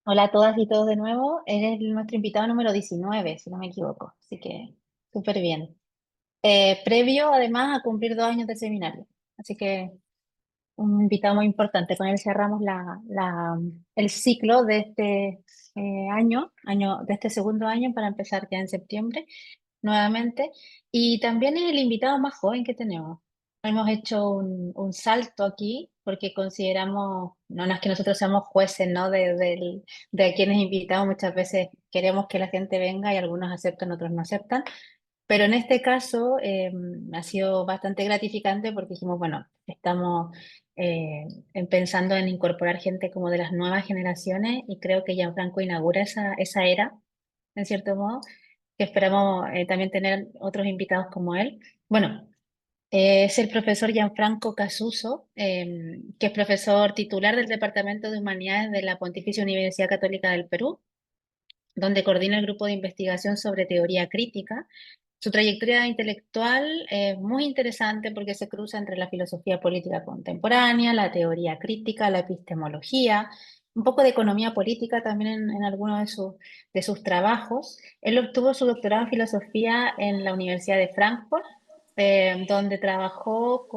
Hola a todas y todos de nuevo. Eres nuestro invitado número 19, si no me equivoco. Así que súper bien. Previo, además, a cumplir 2 años de seminario. Así que un invitado muy importante. Con él cerramos el ciclo de este de este segundo año para empezar ya en septiembre nuevamente. Y también es el invitado más joven que tenemos. Hemos hecho un salto aquí porque consideramos, no es que nosotros seamos jueces, ¿no? De a quienes invitamos, muchas veces queremos que la gente venga y algunos aceptan, otros no aceptan. Pero en este caso ha sido bastante gratificante porque dijimos, bueno, estamos pensando en incorporar gente como de las nuevas generaciones y creo que Gianfranco inaugura esa era, en cierto modo, que esperamos también tener otros invitados como él. Bueno, es el profesor Gianfranco Casuso, que es profesor titular del Departamento de Humanidades de la Pontificia Universidad Católica del Perú, donde coordina el grupo de investigación sobre teoría crítica. Su trayectoria intelectual es muy interesante porque se cruza entre la filosofía política contemporánea, la teoría crítica, la epistemología, un poco de economía política también en algunos de sus trabajos. Él obtuvo su doctorado en filosofía en la Universidad de Frankfurt, donde trabajó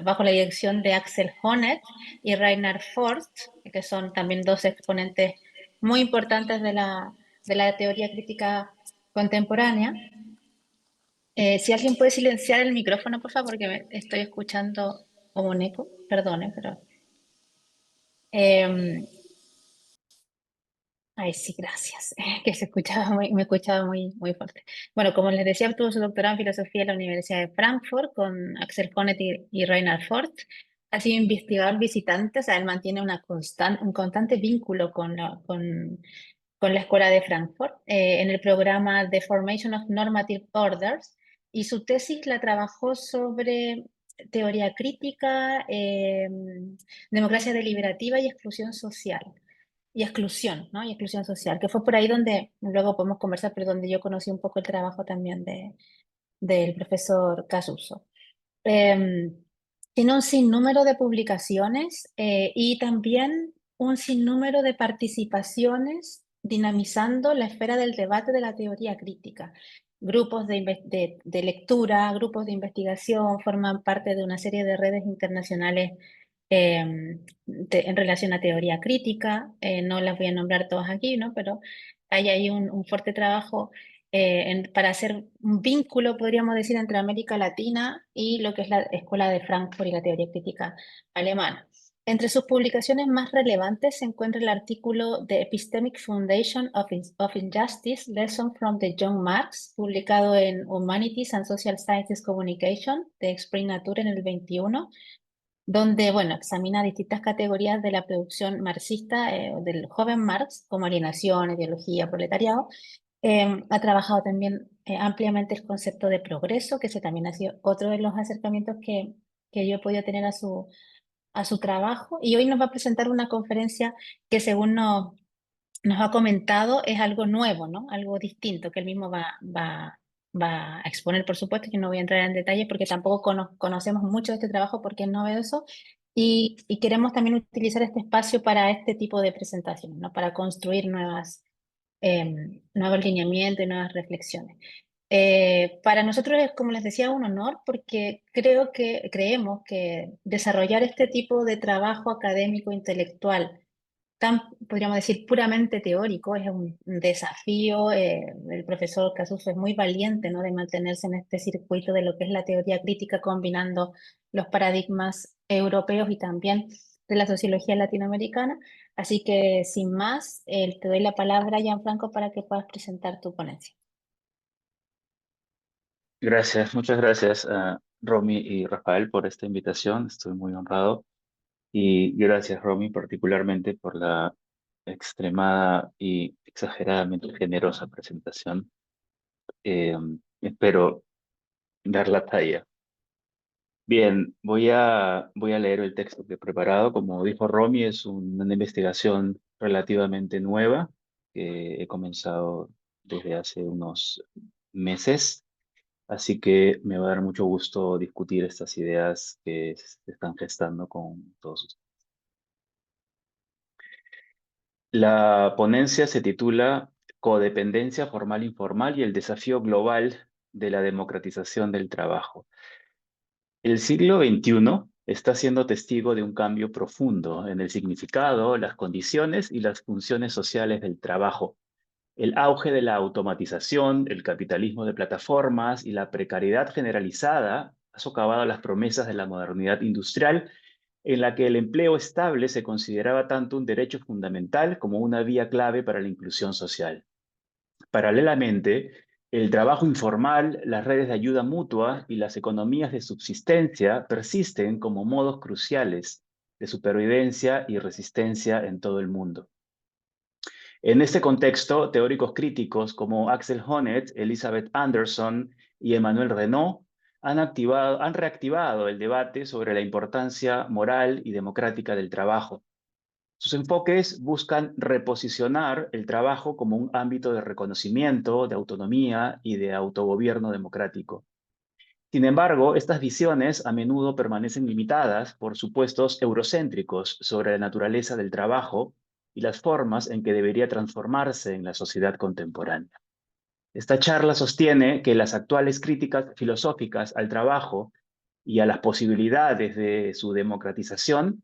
bajo la dirección de Axel Honneth y Reinhard Forst, que son también dos exponentes muy importantes de la teoría crítica contemporánea. Si alguien puede silenciar el micrófono, por favor, porque estoy escuchando como un eco, perdone, pero... eh, ay, sí, gracias, que me escuchaba muy fuerte. Bueno, como les decía, obtuvo su doctorado en filosofía en la Universidad de Frankfurt con Axel Honneth y Reinhard Fort. Ha sido investigador visitante, o sea, él mantiene un constante vínculo con la Escuela de Frankfurt en el programa The Formation of Normative Orders, y su tesis la trabajó sobre teoría crítica, democracia deliberativa y exclusión social. Y exclusión, ¿no? Y exclusión social, que fue por ahí donde luego podemos conversar, pero donde yo conocí un poco el trabajo también del profesor Casuso. Eh, Tiene un sinnúmero de publicaciones y también un sinnúmero de participaciones dinamizando la esfera del debate de la teoría crítica. Grupos de lectura, grupos de investigación forman parte de una serie de redes internacionales en relación a teoría crítica. No las voy a nombrar todas aquí, ¿no? Pero hay ahí un fuerte trabajo para hacer un vínculo, podríamos decir, entre América Latina y lo que es la Escuela de Frankfurt y la teoría crítica alemana. Entre sus publicaciones más relevantes se encuentra el artículo The Epistemic Foundation of Injustice, Lesson from the Young Marx, publicado en Humanities and Social Sciences Communication de Spring Nature en el 21, donde, bueno, examina distintas categorías de la producción marxista del joven Marx, como alienación, ideología, proletariado. Ha trabajado también ampliamente el concepto de progreso, que ese también ha sido otro de los acercamientos que yo he podido tener a su trabajo. Y hoy nos va a presentar una conferencia que, según nos ha comentado, es algo nuevo, ¿no? Algo distinto que él mismo va a exponer, por supuesto, que no voy a entrar en detalles porque tampoco conocemos mucho de este trabajo porque es novedoso, y queremos también utilizar este espacio para este tipo de presentaciones, ¿no? Para construir nuevos lineamientos y nuevas reflexiones. Para nosotros es, como les decía, un honor porque creemos que desarrollar este tipo de trabajo académico intelectual podríamos decir, puramente teórico, es un desafío. El profesor Casuso es muy valiente, ¿no? De mantenerse en este circuito de lo que es la teoría crítica, combinando los paradigmas europeos y también de la sociología latinoamericana. Así que, sin más, te doy la palabra, Gianfranco, para que puedas presentar tu ponencia. Gracias, muchas gracias a Romy y Rafael por esta invitación. Estoy muy honrado. Y gracias, Romy, particularmente por la extremada y exageradamente generosa presentación. Eh, Espero dar la talla. Bien, voy a leer el texto que he preparado. Como dijo Romy, es una investigación relativamente nueva que he comenzado desde hace unos meses. Así que me va a dar mucho gusto discutir estas ideas que se están gestando con todos ustedes. La ponencia se titula Codependencia formal-informal y el desafío global de la democratización del trabajo. El siglo XXI está siendo testigo de un cambio profundo en el significado, las condiciones y las funciones sociales del trabajo. El auge de la automatización, el capitalismo de plataformas y la precariedad generalizada ha socavado las promesas de la modernidad industrial, en la que el empleo estable se consideraba tanto un derecho fundamental como una vía clave para la inclusión social. Paralelamente, el trabajo informal, las redes de ayuda mutua y las economías de subsistencia persisten como modos cruciales de supervivencia y resistencia en todo el mundo. En este contexto, teóricos críticos como Axel Honneth, Elizabeth Anderson y Emmanuel Renaud han reactivado el debate sobre la importancia moral y democrática del trabajo. Sus enfoques buscan reposicionar el trabajo como un ámbito de reconocimiento, de autonomía y de autogobierno democrático. Sin embargo, estas visiones a menudo permanecen limitadas por supuestos eurocéntricos sobre la naturaleza del trabajo y las formas en que debería transformarse en la sociedad contemporánea. Esta charla sostiene que las actuales críticas filosóficas al trabajo y a las posibilidades de su democratización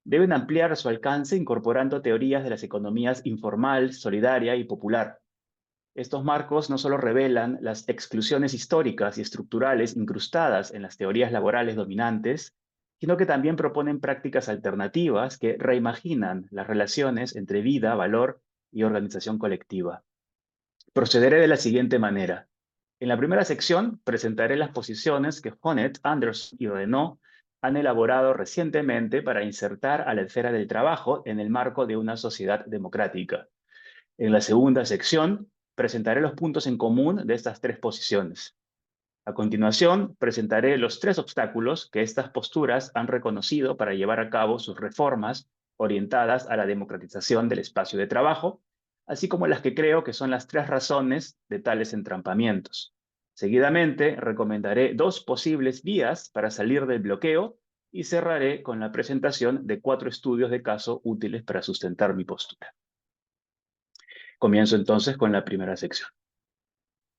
deben ampliar su alcance incorporando teorías de las economías informal, solidaria y popular. Estos marcos no solo revelan las exclusiones históricas y estructurales incrustadas en las teorías laborales dominantes, sino que también proponen prácticas alternativas que reimaginan las relaciones entre vida, valor y organización colectiva. Procederé de la siguiente manera. En la primera sección presentaré las posiciones que Honneth, Anderson y Renaud han elaborado recientemente para insertar a la esfera del trabajo en el marco de una sociedad democrática. En la segunda sección presentaré los puntos en común de estas tres posiciones. A continuación, presentaré los tres obstáculos que estas posturas han reconocido para llevar a cabo sus reformas orientadas a la democratización del espacio de trabajo, así como las que creo que son las tres razones de tales entrampamientos. Seguidamente, recomendaré dos posibles vías para salir del bloqueo y cerraré con la presentación de 4 estudios de caso útiles para sustentar mi postura. Comienzo entonces con la primera sección.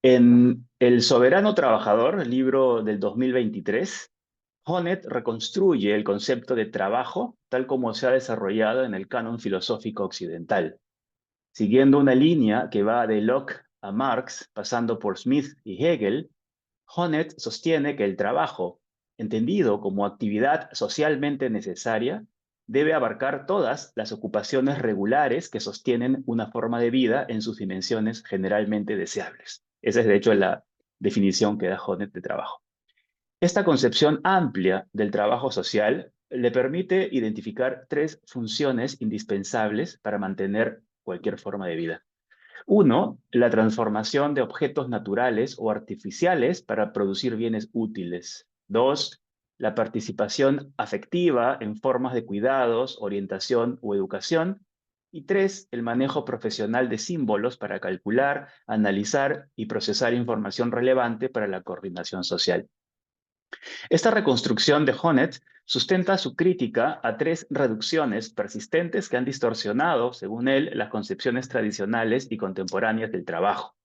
En El soberano trabajador, libro del 2023, Honneth reconstruye el concepto de trabajo tal como se ha desarrollado en el canon filosófico occidental, siguiendo una línea que va de Locke a Marx, pasando por Smith y Hegel. Honneth sostiene que el trabajo, entendido como actividad socialmente necesaria, debe abarcar todas las ocupaciones regulares que sostienen una forma de vida en sus dimensiones generalmente deseables. Esa es, de hecho, la definición que da Honneth de trabajo. Esta concepción amplia del trabajo social le permite identificar tres funciones indispensables para mantener cualquier forma de vida. Uno, la transformación de objetos naturales o artificiales para producir bienes útiles. Dos, la participación afectiva en formas de cuidados, orientación o educación. Y tres, el manejo profesional de símbolos para calcular, analizar y procesar información relevante para la coordinación social. Esta reconstrucción de Honneth sustenta su crítica a tres reducciones persistentes que han distorsionado, según él, las concepciones tradicionales y contemporáneas del trabajo.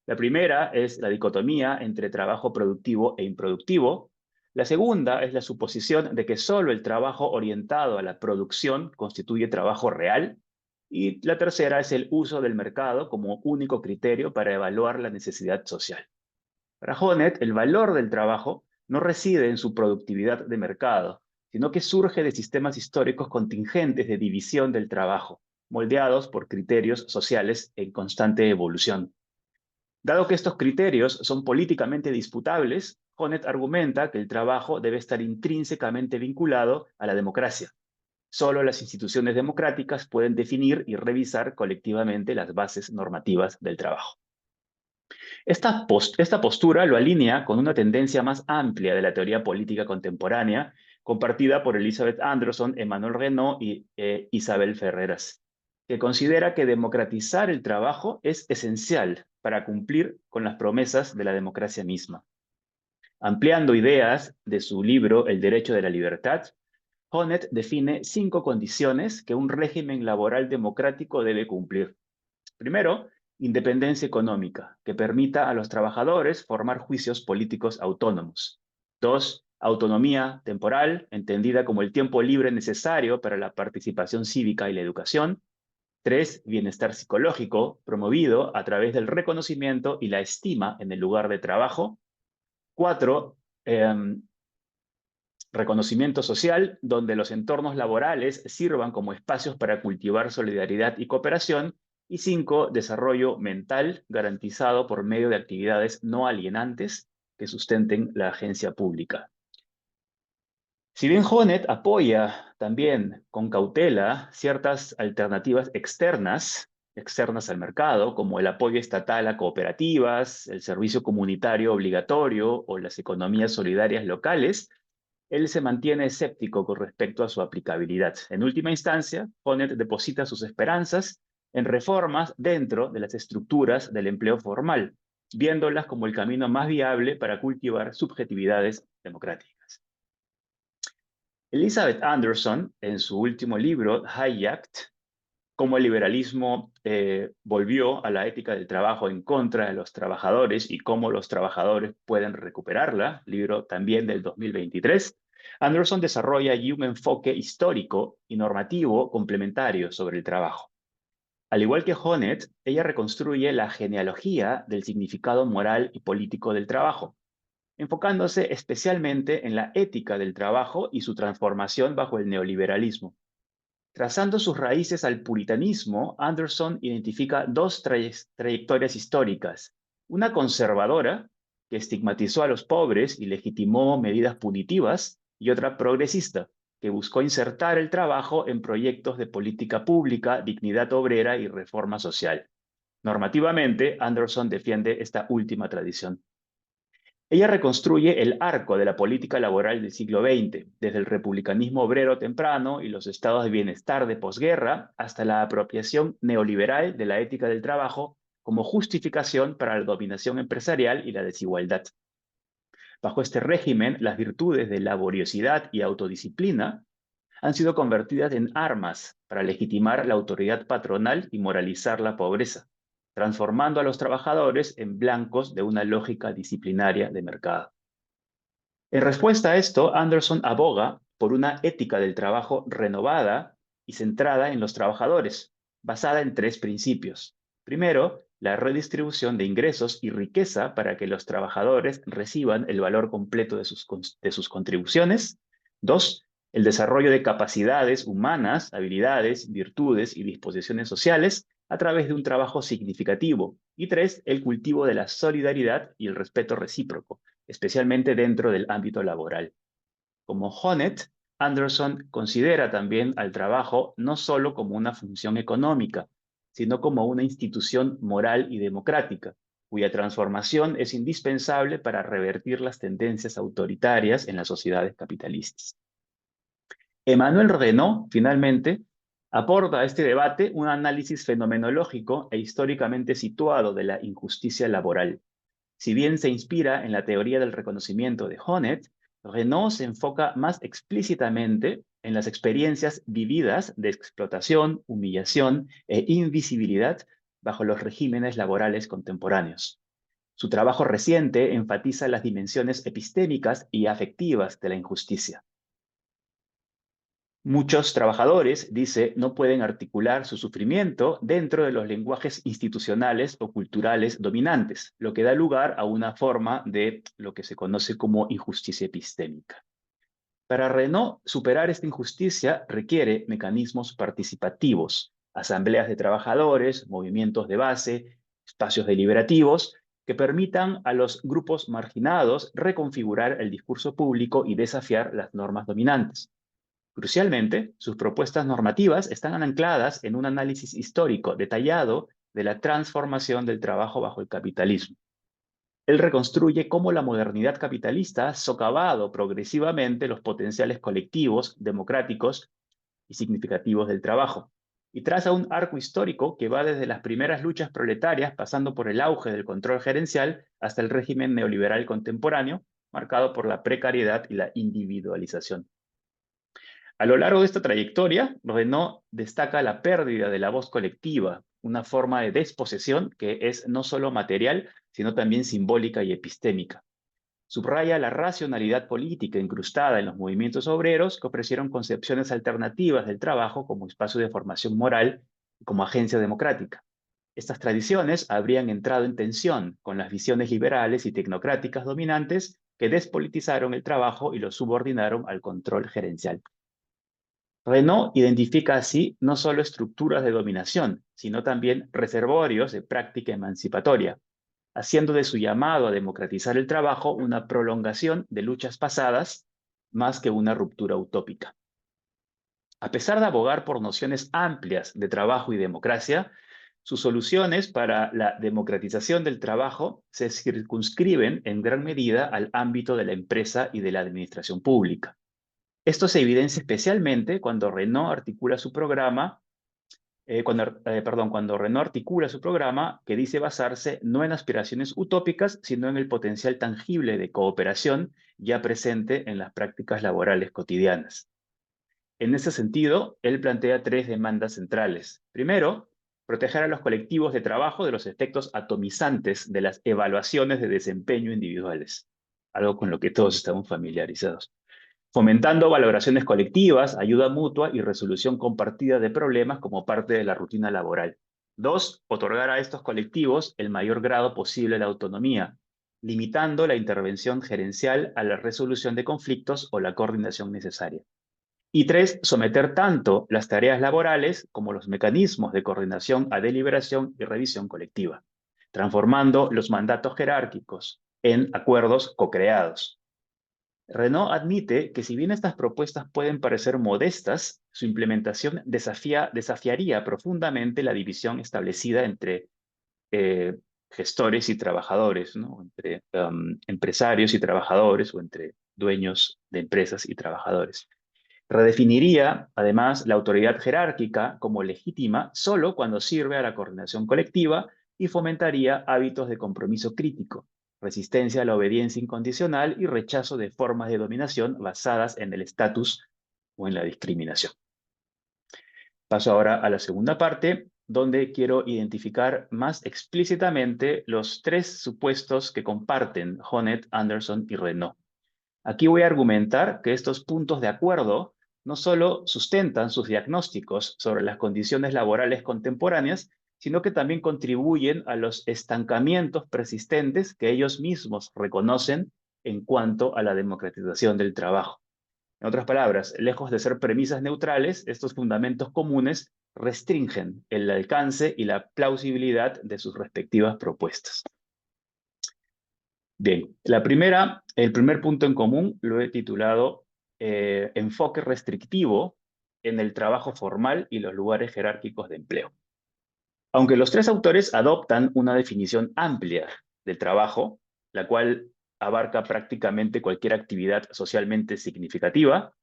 La primera es la dicotomía entre trabajo productivo e improductivo. La segunda es la suposición de que solo el trabajo orientado a la producción constituye trabajo real. Y la tercera es el uso del mercado como único criterio para evaluar la necesidad social. Para Honneth, el valor del trabajo no reside en su productividad de mercado, sino que surge de sistemas históricos contingentes de división del trabajo, moldeados por criterios sociales en constante evolución. Dado que estos criterios son políticamente disputables, Honneth argumenta que el trabajo debe estar intrínsecamente vinculado a la democracia. Solo las instituciones democráticas pueden definir y revisar colectivamente las bases normativas del trabajo. Esta postura lo alinea con una tendencia más amplia de la teoría política contemporánea, compartida por Elizabeth Anderson, Emmanuel Renaud y Isabel Ferreras, que considera que democratizar el trabajo es esencial para cumplir con las promesas de la democracia misma. Ampliando ideas de su libro El derecho de la libertad, Honneth define 5 condiciones que un régimen laboral democrático debe cumplir. Primero, independencia económica, que permita a los trabajadores formar juicios políticos autónomos. Dos, autonomía temporal, entendida como el tiempo libre necesario para la participación cívica y la educación. Tres, bienestar psicológico, promovido a través del reconocimiento y la estima en el lugar de trabajo. Cuatro, reconocimiento social, donde los entornos laborales sirvan como espacios para cultivar solidaridad y cooperación. Y cinco, desarrollo mental garantizado por medio de actividades no alienantes que sustenten la agencia pública. Si bien Honneth apoya también con cautela ciertas alternativas externas al mercado, como el apoyo estatal a cooperativas, el servicio comunitario obligatorio o las economías solidarias locales, él se mantiene escéptico con respecto a su aplicabilidad. En última instancia, Honneth deposita sus esperanzas en reformas dentro de las estructuras del empleo formal, viéndolas como el camino más viable para cultivar subjetividades democráticas. Elizabeth Anderson, en su último libro, Hijacked, cómo el liberalismo volvió a la ética del trabajo en contra de los trabajadores y cómo los trabajadores pueden recuperarla, libro también del 2023, Anderson desarrolla allí un enfoque histórico y normativo complementario sobre el trabajo. Al igual que Honneth, ella reconstruye la genealogía del significado moral y político del trabajo, enfocándose especialmente en la ética del trabajo y su transformación bajo el neoliberalismo. Trazando sus raíces al puritanismo, Anderson identifica dos trayectorias históricas. Una conservadora, que estigmatizó a los pobres y legitimó medidas punitivas, y otra progresista, que buscó insertar el trabajo en proyectos de política pública, dignidad obrera y reforma social. Normativamente, Anderson defiende esta última tradición. Ella reconstruye el arco de la política laboral del siglo XX, desde el republicanismo obrero temprano y los estados de bienestar de posguerra hasta la apropiación neoliberal de la ética del trabajo como justificación para la dominación empresarial y la desigualdad. Bajo este régimen, las virtudes de laboriosidad y autodisciplina han sido convertidas en armas para legitimar la autoridad patronal y moralizar la pobreza, transformando a los trabajadores en blancos de una lógica disciplinaria de mercado. En respuesta a esto, Anderson aboga por una ética del trabajo renovada y centrada en los trabajadores, basada en 3 principios. Primero, la redistribución de ingresos y riqueza para que los trabajadores reciban el valor completo de sus contribuciones. Dos, el desarrollo de capacidades humanas, habilidades, virtudes y disposiciones sociales a través de un trabajo significativo. Y tres, el cultivo de la solidaridad y el respeto recíproco, especialmente dentro del ámbito laboral. Como Honneth, Anderson considera también al trabajo no solo como una función económica, sino como una institución moral y democrática, cuya transformación es indispensable para revertir las tendencias autoritarias en las sociedades capitalistas. Emmanuel Renaud, finalmente, aporta a este debate un análisis fenomenológico e históricamente situado de la injusticia laboral. Si bien se inspira en la teoría del reconocimiento de Honneth, Renaud se enfoca más explícitamente en las experiencias vividas de explotación, humillación e invisibilidad bajo los regímenes laborales contemporáneos. Su trabajo reciente enfatiza las dimensiones epistémicas y afectivas de la injusticia. Muchos trabajadores, dice, no pueden articular su sufrimiento dentro de los lenguajes institucionales o culturales dominantes, lo que da lugar a una forma de lo que se conoce como injusticia epistémica. Para Renaud, superar esta injusticia requiere mecanismos participativos, asambleas de trabajadores, movimientos de base, espacios deliberativos, que permitan a los grupos marginados reconfigurar el discurso público y desafiar las normas dominantes. Crucialmente, sus propuestas normativas están ancladas en un análisis histórico detallado de la transformación del trabajo bajo el capitalismo. Él reconstruye cómo la modernidad capitalista ha socavado progresivamente los potenciales colectivos, democráticos y significativos del trabajo, y traza un arco histórico que va desde las primeras luchas proletarias, pasando por el auge del control gerencial, hasta el régimen neoliberal contemporáneo, marcado por la precariedad y la individualización. A lo largo de esta trayectoria, Renaud destaca la pérdida de la voz colectiva, una forma de desposesión que es no solo material, sino también simbólica y epistémica. Subraya la racionalidad política incrustada en los movimientos obreros que ofrecieron concepciones alternativas del trabajo como espacio de formación moral y como agencia democrática. Estas tradiciones habrían entrado en tensión con las visiones liberales y tecnocráticas dominantes que despolitizaron el trabajo y lo subordinaron al control gerencial. Renaud identifica así no solo estructuras de dominación, sino también reservorios de práctica emancipatoria, haciendo de su llamado a democratizar el trabajo una prolongación de luchas pasadas más que una ruptura utópica. A pesar de abogar por nociones amplias de trabajo y democracia, sus soluciones para la democratización del trabajo se circunscriben en gran medida al ámbito de la empresa y de la administración pública. Esto se evidencia especialmente cuando Renaud articula su programa cuando Renaud articula su programa que dice basarse no en aspiraciones utópicas, sino en el potencial tangible de cooperación ya presente en las prácticas laborales cotidianas. En ese sentido, él plantea tres demandas centrales. Primero, proteger a los colectivos de trabajo de los efectos atomizantes de las evaluaciones de desempeño individuales, algo con lo que todos estamos familiarizados. Fomentando valoraciones colectivas, ayuda mutua y resolución compartida de problemas como parte de la rutina laboral. Dos, otorgar a estos colectivos el mayor grado posible de autonomía, limitando la intervención gerencial a la resolución de conflictos o la coordinación necesaria. Y tres, someter tanto las tareas laborales como los mecanismos de coordinación a deliberación y revisión colectiva, transformando los mandatos jerárquicos en acuerdos co-creados. Renaud admite que si bien estas propuestas pueden parecer modestas, su implementación desafiaría profundamente la división establecida entre eh, gestores y trabajadores, ¿no? Entre empresarios y trabajadores o entre dueños de empresas y trabajadores. Redefiniría, además, la autoridad jerárquica como legítima solo cuando sirve a la coordinación colectiva y fomentaría hábitos de compromiso crítico, resistencia a la obediencia incondicional y rechazo de formas de dominación basadas en el estatus o en la discriminación. Paso ahora a la segunda parte, donde quiero identificar más explícitamente los tres supuestos que comparten Honneth, Anderson y Renaud. Aquí voy a argumentar que estos puntos de acuerdo no solo sustentan sus diagnósticos sobre las condiciones laborales contemporáneas, sino que también contribuyen a los estancamientos persistentes que ellos mismos reconocen en cuanto a la democratización del trabajo. En otras palabras, lejos de ser premisas neutrales, estos fundamentos comunes restringen el alcance y la plausibilidad de sus respectivas propuestas. Bien, el primer punto en común lo he titulado Enfoque restrictivo en el trabajo formal y los lugares jerárquicos de empleo. Aunque los tres autores adoptan una definición amplia del trabajo, la cual abarca prácticamente cualquier actividad socialmente significativa,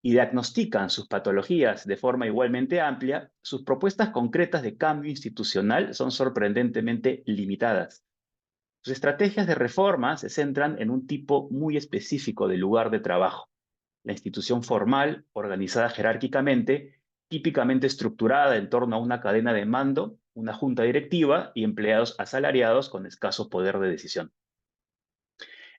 y diagnostican sus patologías de forma igualmente amplia, sus propuestas concretas de cambio institucional son sorprendentemente limitadas. Sus estrategias de reforma se centran en un tipo muy específico de lugar de trabajo, la institución formal, organizada jerárquicamente, típicamente estructurada en torno a una cadena de mando, una junta directiva y empleados asalariados con escaso poder de decisión.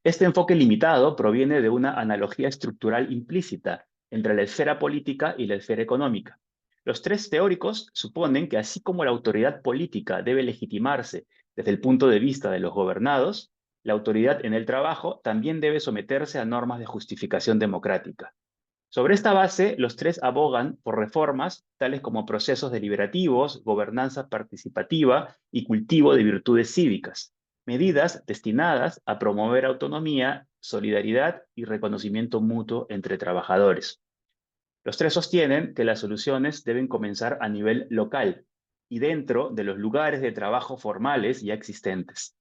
Este enfoque limitado proviene de una analogía estructural implícita entre la esfera política y la esfera económica. Los tres teóricos suponen que así como la autoridad política debe legitimarse desde el punto de vista de los gobernados, la autoridad en el trabajo también debe someterse a normas de justificación democrática. Sobre esta base, los tres abogan por reformas tales como procesos deliberativos, gobernanza participativa y cultivo de virtudes cívicas, medidas destinadas a promover autonomía, solidaridad y reconocimiento mutuo entre trabajadores. Los tres sostienen que las soluciones deben comenzar a nivel local y dentro de los lugares de trabajo formales ya existentes.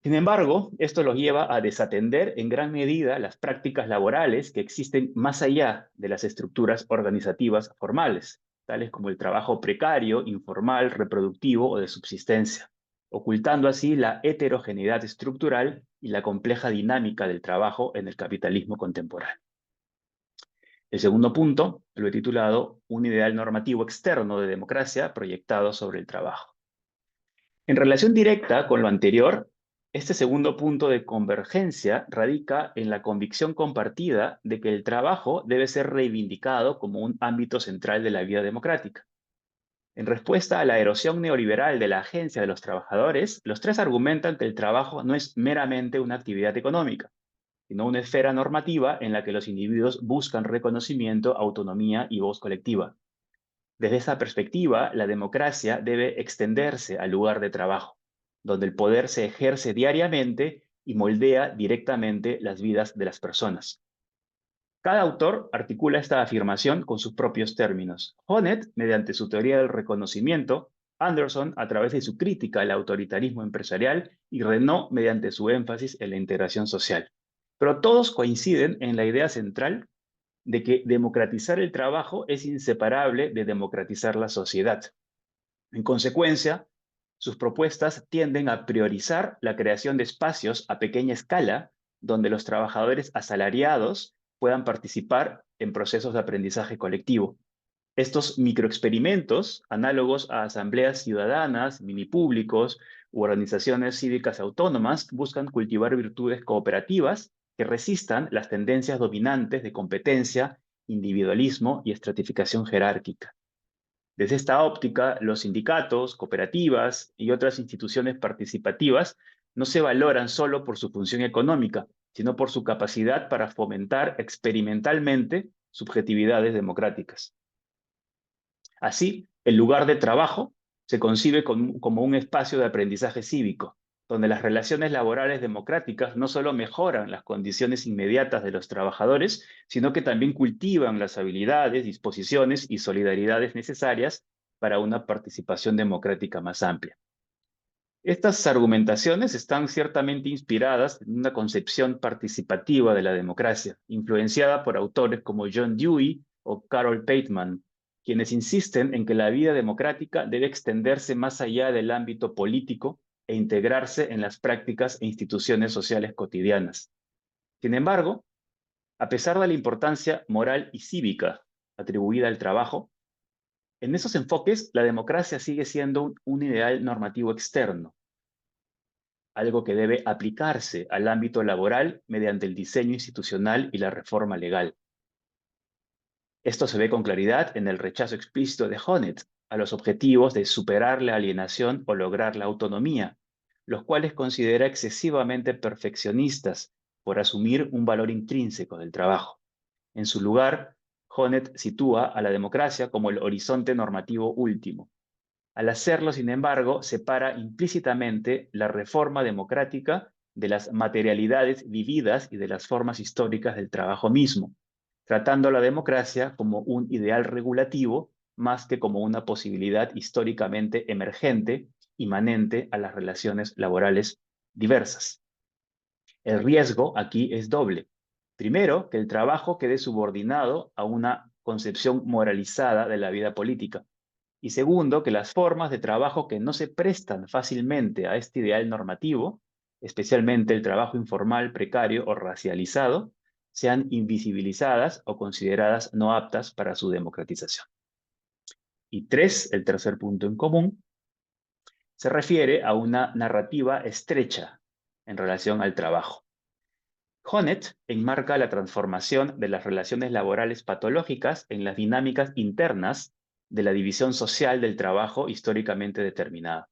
Sin embargo, esto los lleva a desatender en gran medida las prácticas laborales que existen más allá de las estructuras organizativas formales, tales como el trabajo precario, informal, reproductivo o de subsistencia, ocultando así la heterogeneidad estructural y la compleja dinámica del trabajo en el capitalismo contemporáneo. El segundo punto lo he titulado Un ideal normativo externo de democracia proyectado sobre el trabajo. En relación directa con lo anterior, este segundo punto de convergencia radica en la convicción compartida de que el trabajo debe ser reivindicado como un ámbito central de la vida democrática. En respuesta a la erosión neoliberal de la agencia de los trabajadores, los tres argumentan que el trabajo no es meramente una actividad económica, sino una esfera normativa en la que los individuos buscan reconocimiento, autonomía y voz colectiva. Desde esa perspectiva, la democracia debe extenderse al lugar de trabajo, donde el poder se ejerce diariamente y moldea directamente las vidas de las personas. Cada autor articula esta afirmación con sus propios términos. Honneth, mediante su teoría del reconocimiento, Anderson, a través de su crítica al autoritarismo empresarial, y Renaud, mediante su énfasis en la integración social. Pero todos coinciden en la idea central de que democratizar el trabajo es inseparable de democratizar la sociedad. En consecuencia, sus propuestas tienden a priorizar la creación de espacios a pequeña escala donde los trabajadores asalariados puedan participar en procesos de aprendizaje colectivo. Estos microexperimentos, análogos a asambleas ciudadanas, minipúblicos u organizaciones cívicas autónomas, buscan cultivar virtudes cooperativas que resistan las tendencias dominantes de competencia, individualismo y estratificación jerárquica. Desde esta óptica, los sindicatos, cooperativas y otras instituciones participativas no se valoran solo por su función económica, sino por su capacidad para fomentar experimentalmente subjetividades democráticas. Así, el lugar de trabajo se concibe como un espacio de aprendizaje cívico, donde las relaciones laborales democráticas no solo mejoran las condiciones inmediatas de los trabajadores, sino que también cultivan las habilidades, disposiciones y solidaridades necesarias para una participación democrática más amplia. Estas argumentaciones están ciertamente inspiradas en una concepción participativa de la democracia, influenciada por autores como John Dewey o Carol Pateman, quienes insisten en que la vida democrática debe extenderse más allá del ámbito político e integrarse en las prácticas e instituciones sociales cotidianas. Sin embargo, a pesar de la importancia moral y cívica atribuida al trabajo, en esos enfoques la democracia sigue siendo un ideal normativo externo, algo que debe aplicarse al ámbito laboral mediante el diseño institucional y la reforma legal. Esto se ve con claridad en el rechazo explícito de Honneth a los objetivos de superar la alienación o lograr la autonomía, los cuales considera excesivamente perfeccionistas por asumir un valor intrínseco del trabajo. En su lugar, Honneth sitúa a la democracia como el horizonte normativo último. Al hacerlo, sin embargo, separa implícitamente la reforma democrática de las materialidades vividas y de las formas históricas del trabajo mismo, tratando a la democracia como un ideal regulativo más que como una posibilidad históricamente emergente, inmanente a las relaciones laborales diversas. El riesgo aquí es doble. Primero, que el trabajo quede subordinado a una concepción moralizada de la vida política. Y segundo, que las formas de trabajo que no se prestan fácilmente a este ideal normativo, especialmente el trabajo informal, precario o racializado, sean invisibilizadas o consideradas no aptas para su democratización. Y tres, el tercer punto en común, se refiere a una narrativa estrecha en relación al trabajo. Honneth enmarca la transformación de las relaciones laborales patológicas en las dinámicas internas de la división social del trabajo históricamente determinada.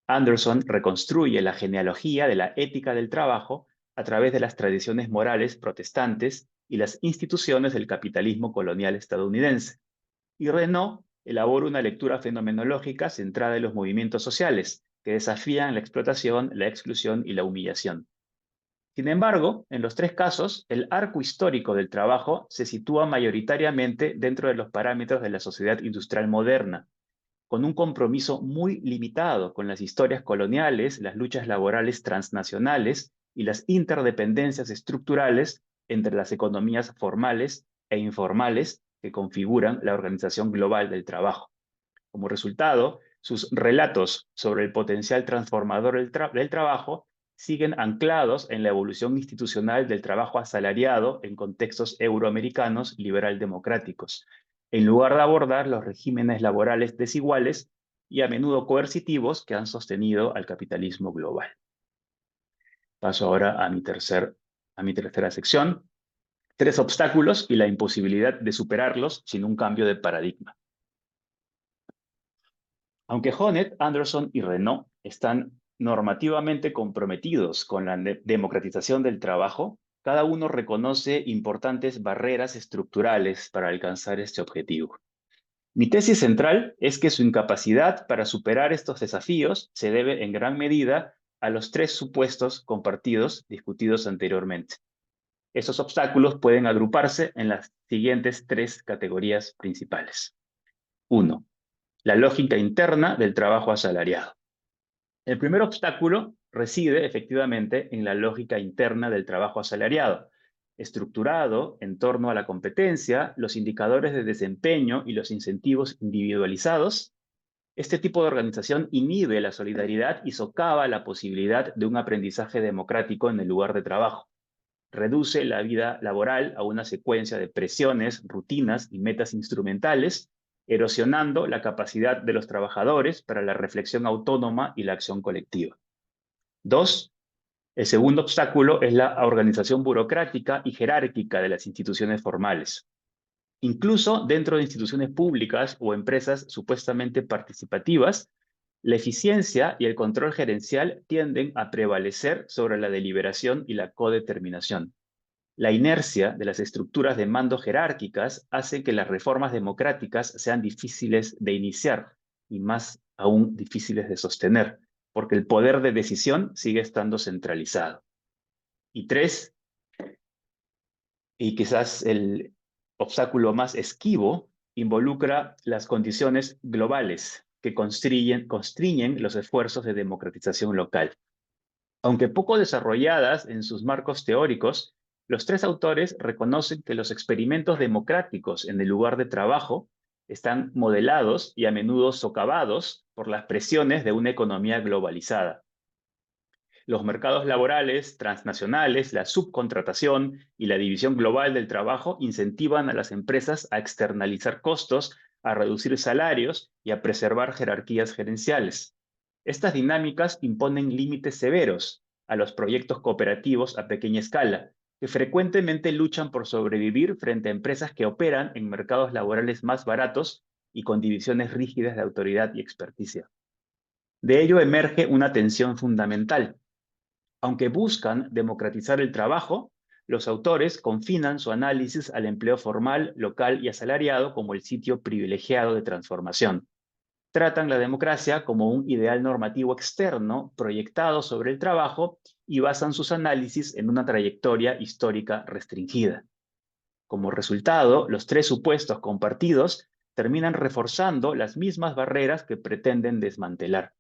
Anderson reconstruye la genealogía de la ética del trabajo a través de las tradiciones morales protestantes y las instituciones del capitalismo colonial estadounidense. Y Renaud elabora una lectura fenomenológica centrada en los movimientos sociales, que desafían la explotación, la exclusión y la humillación. Sin embargo, en los tres casos, el arco histórico del trabajo se sitúa mayoritariamente dentro de los parámetros de la sociedad industrial moderna, con un compromiso muy limitado con las historias coloniales, las luchas laborales transnacionales y las interdependencias estructurales entre las economías formales e informales que configuran la organización global del trabajo. Como resultado, sus relatos sobre el potencial transformador del trabajo siguen anclados en la evolución institucional del trabajo asalariado en contextos euroamericanos liberal-democráticos, en lugar de abordar los regímenes laborales desiguales y a menudo coercitivos que han sostenido al capitalismo global. Paso ahora a mi tercera sección: tres obstáculos y la imposibilidad de superarlos sin un cambio de paradigma. Aunque Honneth, Anderson y Renault están normativamente comprometidos con la democratización del trabajo, cada uno reconoce importantes barreras estructurales para alcanzar este objetivo. Mi tesis central es que su incapacidad para superar estos desafíos se debe en gran medida a los tres supuestos compartidos discutidos anteriormente. Estos obstáculos pueden agruparse en las siguientes tres categorías principales. 1. La lógica interna del trabajo asalariado. El primer obstáculo reside efectivamente en la lógica interna del trabajo asalariado, estructurado en torno a la competencia, los indicadores de desempeño y los incentivos individualizados. Este tipo de organización inhibe la solidaridad y socava la posibilidad de un aprendizaje democrático en el lugar de trabajo. Reduce la vida laboral a una secuencia de presiones, rutinas y metas instrumentales, erosionando la capacidad de los trabajadores para la reflexión autónoma y la acción colectiva. 2. El segundo obstáculo es la organización burocrática y jerárquica de las instituciones formales. Incluso dentro de instituciones públicas o empresas supuestamente participativas, la eficiencia y el control gerencial tienden a prevalecer sobre la deliberación y la codeterminación. La inercia de las estructuras de mando jerárquicas hace que las reformas democráticas sean difíciles de iniciar y más aún difíciles de sostener, porque el poder de decisión sigue estando centralizado. Y 3, y quizás el obstáculo más esquivo, involucra las condiciones globales que constriñen los esfuerzos de democratización local. Aunque poco desarrolladas en sus marcos teóricos, los tres autores reconocen que los experimentos democráticos en el lugar de trabajo están modelados y a menudo socavados por las presiones de una economía globalizada. Los mercados laborales transnacionales, la subcontratación y la división global del trabajo incentivan a las empresas a externalizar costos, a reducir salarios y a preservar jerarquías gerenciales. Estas dinámicas imponen límites severos a los proyectos cooperativos a pequeña escala, que frecuentemente luchan por sobrevivir frente a empresas que operan en mercados laborales más baratos y con divisiones rígidas de autoridad y experticia. De ello emerge una tensión fundamental. Aunque buscan democratizar el trabajo, los autores confinan su análisis al empleo formal, local y asalariado como el sitio privilegiado de transformación. Tratan la democracia como un ideal normativo externo proyectado sobre el trabajo y basan sus análisis en una trayectoria histórica restringida. Como resultado, los tres supuestos compartidos terminan reforzando las mismas barreras que pretenden desmantelar.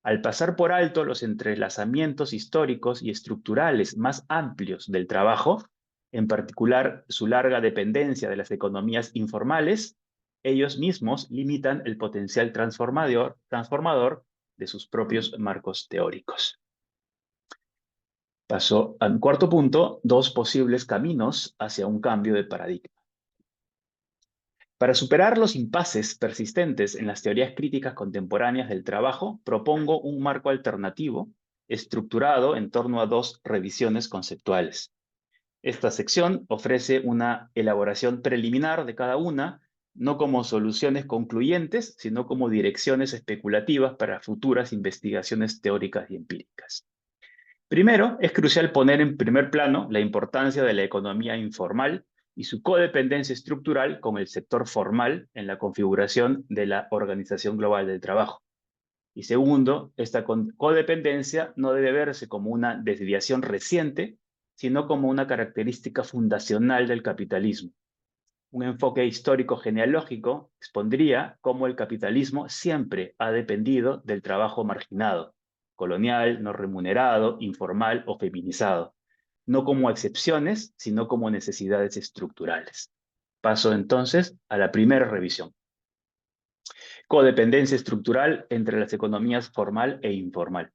Al pasar por alto los entrelazamientos históricos y estructurales más amplios del trabajo, en particular su larga dependencia de las economías informales, ellos mismos limitan el potencial transformador de sus propios marcos teóricos. Paso al cuarto punto: dos posibles caminos hacia un cambio de paradigma. Para superar los impases persistentes en las teorías críticas contemporáneas del trabajo, propongo un marco alternativo estructurado en torno a dos revisiones conceptuales. Esta sección ofrece una elaboración preliminar de cada una, no como soluciones concluyentes, sino como direcciones especulativas para futuras investigaciones teóricas y empíricas. Primero, es crucial poner en primer plano la importancia de la economía informal y su codependencia estructural con el sector formal en la configuración de la Organización Global del Trabajo. Y segundo, esta codependencia no debe verse como una desviación reciente, sino como una característica fundacional del capitalismo. Un enfoque histórico genealógico expondría cómo el capitalismo siempre ha dependido del trabajo marginado, colonial, no remunerado, informal o feminizado, no como excepciones, sino como necesidades estructurales. Paso entonces a la primera revisión. Codependencia estructural entre las economías formal e informal.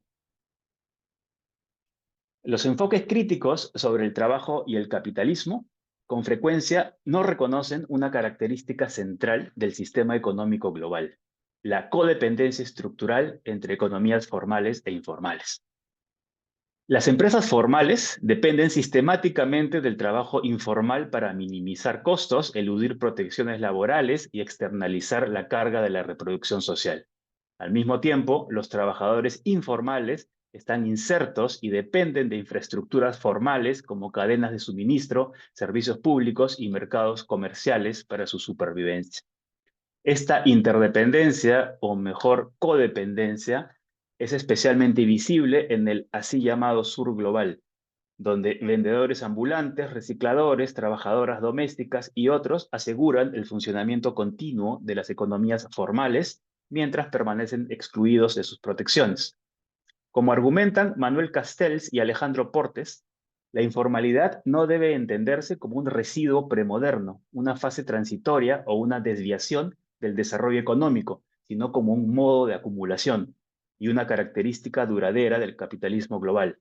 Los enfoques críticos sobre el trabajo y el capitalismo con frecuencia no reconocen una característica central del sistema económico global: la codependencia estructural entre economías formales e informales. Las empresas formales dependen sistemáticamente del trabajo informal para minimizar costos, eludir protecciones laborales y externalizar la carga de la reproducción social. Al mismo tiempo, los trabajadores informales están insertos y dependen de infraestructuras formales como cadenas de suministro, servicios públicos y mercados comerciales para su supervivencia. Esta interdependencia, o mejor, codependencia, es especialmente visible en el así llamado sur global, donde vendedores ambulantes, recicladores, trabajadoras domésticas y otros aseguran el funcionamiento continuo de las economías formales mientras permanecen excluidos de sus protecciones. Como argumentan Manuel Castells y Alejandro Portes, la informalidad no debe entenderse como un residuo premoderno, una fase transitoria o una desviación del desarrollo económico, sino como un modo de acumulación y una característica duradera del capitalismo global.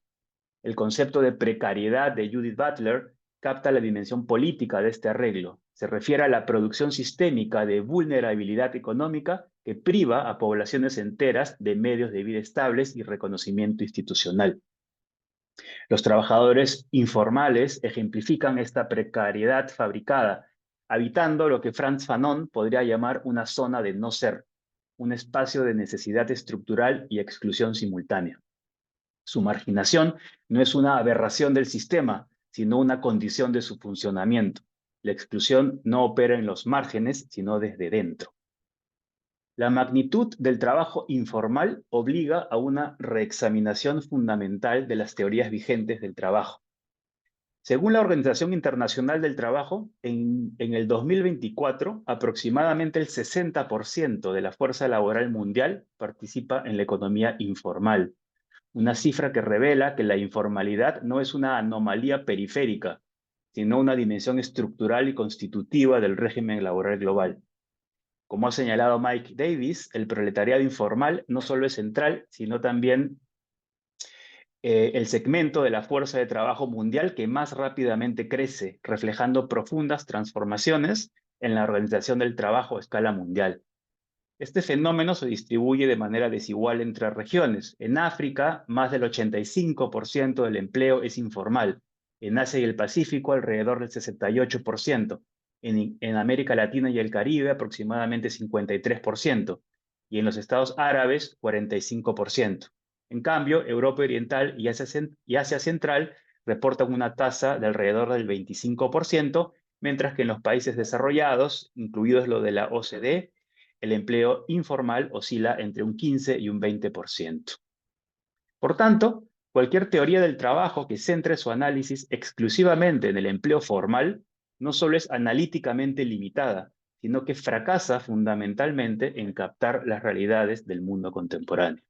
El concepto de precariedad de Judith Butler capta la dimensión política de este arreglo. Se refiere a la producción sistémica de vulnerabilidad económica que priva a poblaciones enteras de medios de vida estables y reconocimiento institucional. Los trabajadores informales ejemplifican esta precariedad fabricada, habitando lo que Frantz Fanon podría llamar una zona de no ser, un espacio de necesidad estructural y exclusión simultánea. Su marginación no es una aberración del sistema, sino una condición de su funcionamiento. La exclusión no opera en los márgenes, sino desde dentro. La magnitud del trabajo informal obliga a una reexaminación fundamental de las teorías vigentes del trabajo. Según la Organización Internacional del Trabajo, en el 2024, aproximadamente el 60% de la fuerza laboral mundial participa en la economía informal, una cifra que revela que la informalidad no es una anomalía periférica, sino una dimensión estructural y constitutiva del régimen laboral global. Como ha señalado Mike Davis, el proletariado informal no solo es central, sino también el segmento de la fuerza de trabajo mundial que más rápidamente crece, reflejando profundas transformaciones en la organización del trabajo a escala mundial. Este fenómeno se distribuye de manera desigual entre regiones. En África, más del 85% del empleo es informal. En Asia y el Pacífico, alrededor del 68%. En América Latina y el Caribe, aproximadamente 53%. Y en los Estados Árabes, 45%. En cambio, Europa Oriental y Asia Central reportan una tasa de alrededor del 25%, mientras que en los países desarrollados, incluidos los de la OCDE, el empleo informal oscila entre un 15 y un 20%. Por tanto, cualquier teoría del trabajo que centre su análisis exclusivamente en el empleo formal no solo es analíticamente limitada, sino que fracasa fundamentalmente en captar las realidades del mundo contemporáneo.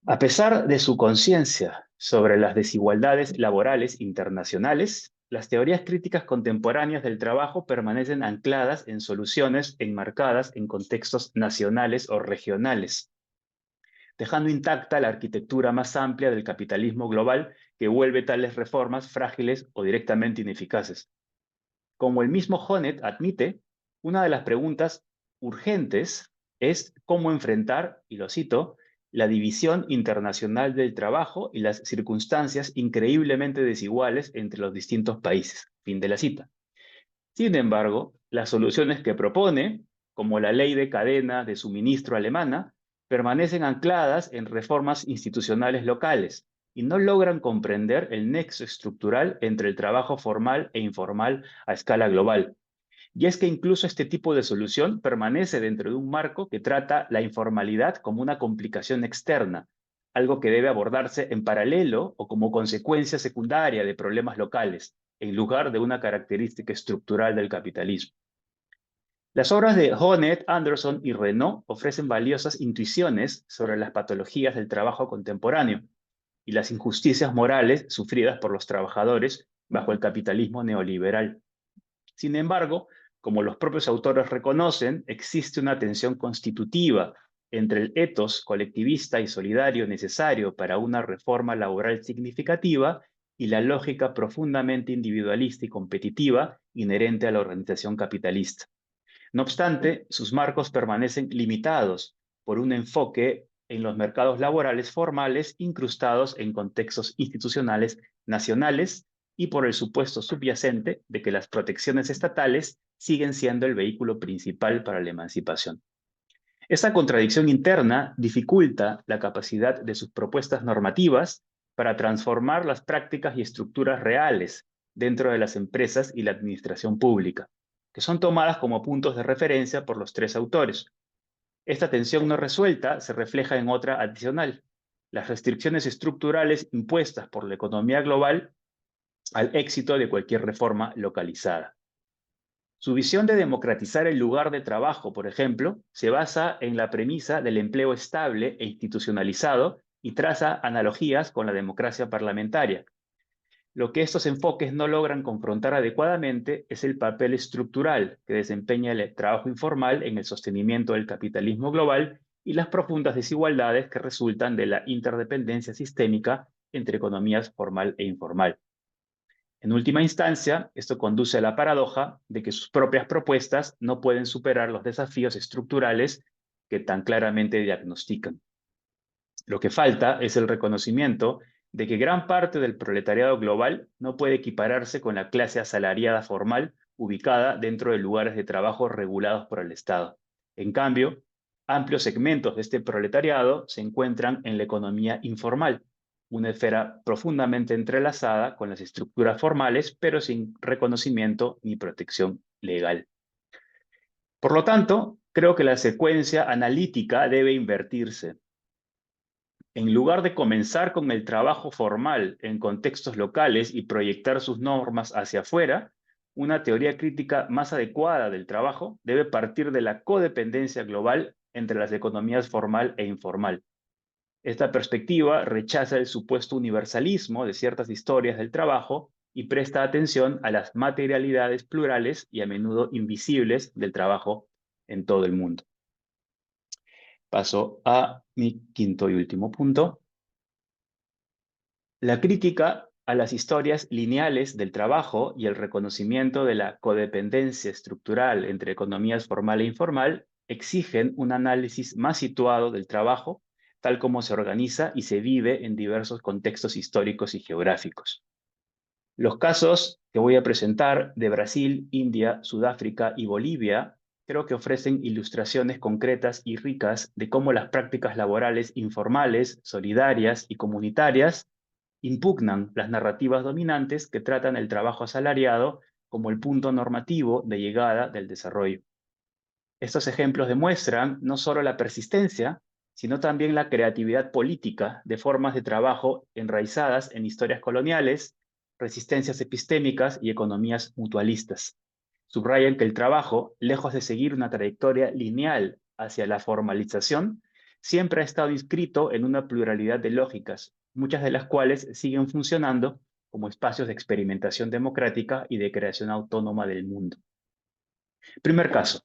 A pesar de su conciencia sobre las desigualdades laborales internacionales, las teorías críticas contemporáneas del trabajo permanecen ancladas en soluciones enmarcadas en contextos nacionales o regionales, dejando intacta la arquitectura más amplia del capitalismo global que vuelve tales reformas frágiles o directamente ineficaces. Como el mismo Honneth admite, una de las preguntas urgentes es cómo enfrentar, y lo cito, la división internacional del trabajo y las circunstancias increíblemente desiguales entre los distintos países. Fin de la cita. Sin embargo, las soluciones que propone, como la ley de cadena de suministro alemana, permanecen ancladas en reformas institucionales locales y no logran comprender el nexo estructural entre el trabajo formal e informal a escala global. Y es que incluso este tipo de solución permanece dentro de un marco que trata la informalidad como una complicación externa, algo que debe abordarse en paralelo o como consecuencia secundaria de problemas locales, en lugar de una característica estructural del capitalismo. Las obras de Honneth, Anderson y Renaud ofrecen valiosas intuiciones sobre las patologías del trabajo contemporáneo y las injusticias morales sufridas por los trabajadores bajo el capitalismo neoliberal. Sin embargo, como los propios autores reconocen, existe una tensión constitutiva entre el ethos colectivista y solidario necesario para una reforma laboral significativa y la lógica profundamente individualista y competitiva inherente a la organización capitalista. No obstante, sus marcos permanecen limitados por un enfoque en los mercados laborales formales incrustados en contextos institucionales nacionales y por el supuesto subyacente de que las protecciones estatales siguen siendo el vehículo principal para la emancipación. Esta contradicción interna dificulta la capacidad de sus propuestas normativas para transformar las prácticas y estructuras reales dentro de las empresas y la administración pública, que son tomadas como puntos de referencia por los tres autores. Esta tensión no resuelta se refleja en otra adicional: las restricciones estructurales impuestas por la economía global al éxito de cualquier reforma localizada. Su visión de democratizar el lugar de trabajo, por ejemplo, se basa en la premisa del empleo estable e institucionalizado y traza analogías con la democracia parlamentaria. Lo que estos enfoques no logran confrontar adecuadamente es el papel estructural que desempeña el trabajo informal en el sostenimiento del capitalismo global y las profundas desigualdades que resultan de la interdependencia sistémica entre economías formal e informal. En última instancia, esto conduce a la paradoja de que sus propias propuestas no pueden superar los desafíos estructurales que tan claramente diagnostican. Lo que falta es el reconocimiento de que gran parte del proletariado global no puede equipararse con la clase asalariada formal ubicada dentro de lugares de trabajo regulados por el Estado. En cambio, amplios segmentos de este proletariado se encuentran en la economía informal, una esfera profundamente entrelazada con las estructuras formales, pero sin reconocimiento ni protección legal. Por lo tanto, creo que la secuencia analítica debe invertirse. En lugar de comenzar con el trabajo formal en contextos locales y proyectar sus normas hacia afuera, una teoría crítica más adecuada del trabajo debe partir de la codependencia global entre las economías formal e informal. Esta perspectiva rechaza el supuesto universalismo de ciertas historias del trabajo y presta atención a las materialidades plurales y a menudo invisibles del trabajo en todo el mundo. Paso a mi quinto y último punto. La crítica a las historias lineales del trabajo y el reconocimiento de la codependencia estructural entre economías formal e informal exigen un análisis más situado del trabajo, tal como se organiza y se vive en diversos contextos históricos y geográficos. Los casos que voy a presentar de Brasil, India, Sudáfrica y Bolivia creo que ofrecen ilustraciones concretas y ricas de cómo las prácticas laborales informales, solidarias y comunitarias impugnan las narrativas dominantes que tratan el trabajo asalariado como el punto normativo de llegada del desarrollo. Estos ejemplos demuestran no solo la persistencia, sino también la creatividad política de formas de trabajo enraizadas en historias coloniales, resistencias epistémicas y economías mutualistas. Subrayan que el trabajo, lejos de seguir una trayectoria lineal hacia la formalización, siempre ha estado inscrito en una pluralidad de lógicas, muchas de las cuales siguen funcionando como espacios de experimentación democrática y de creación autónoma del mundo. Primer caso.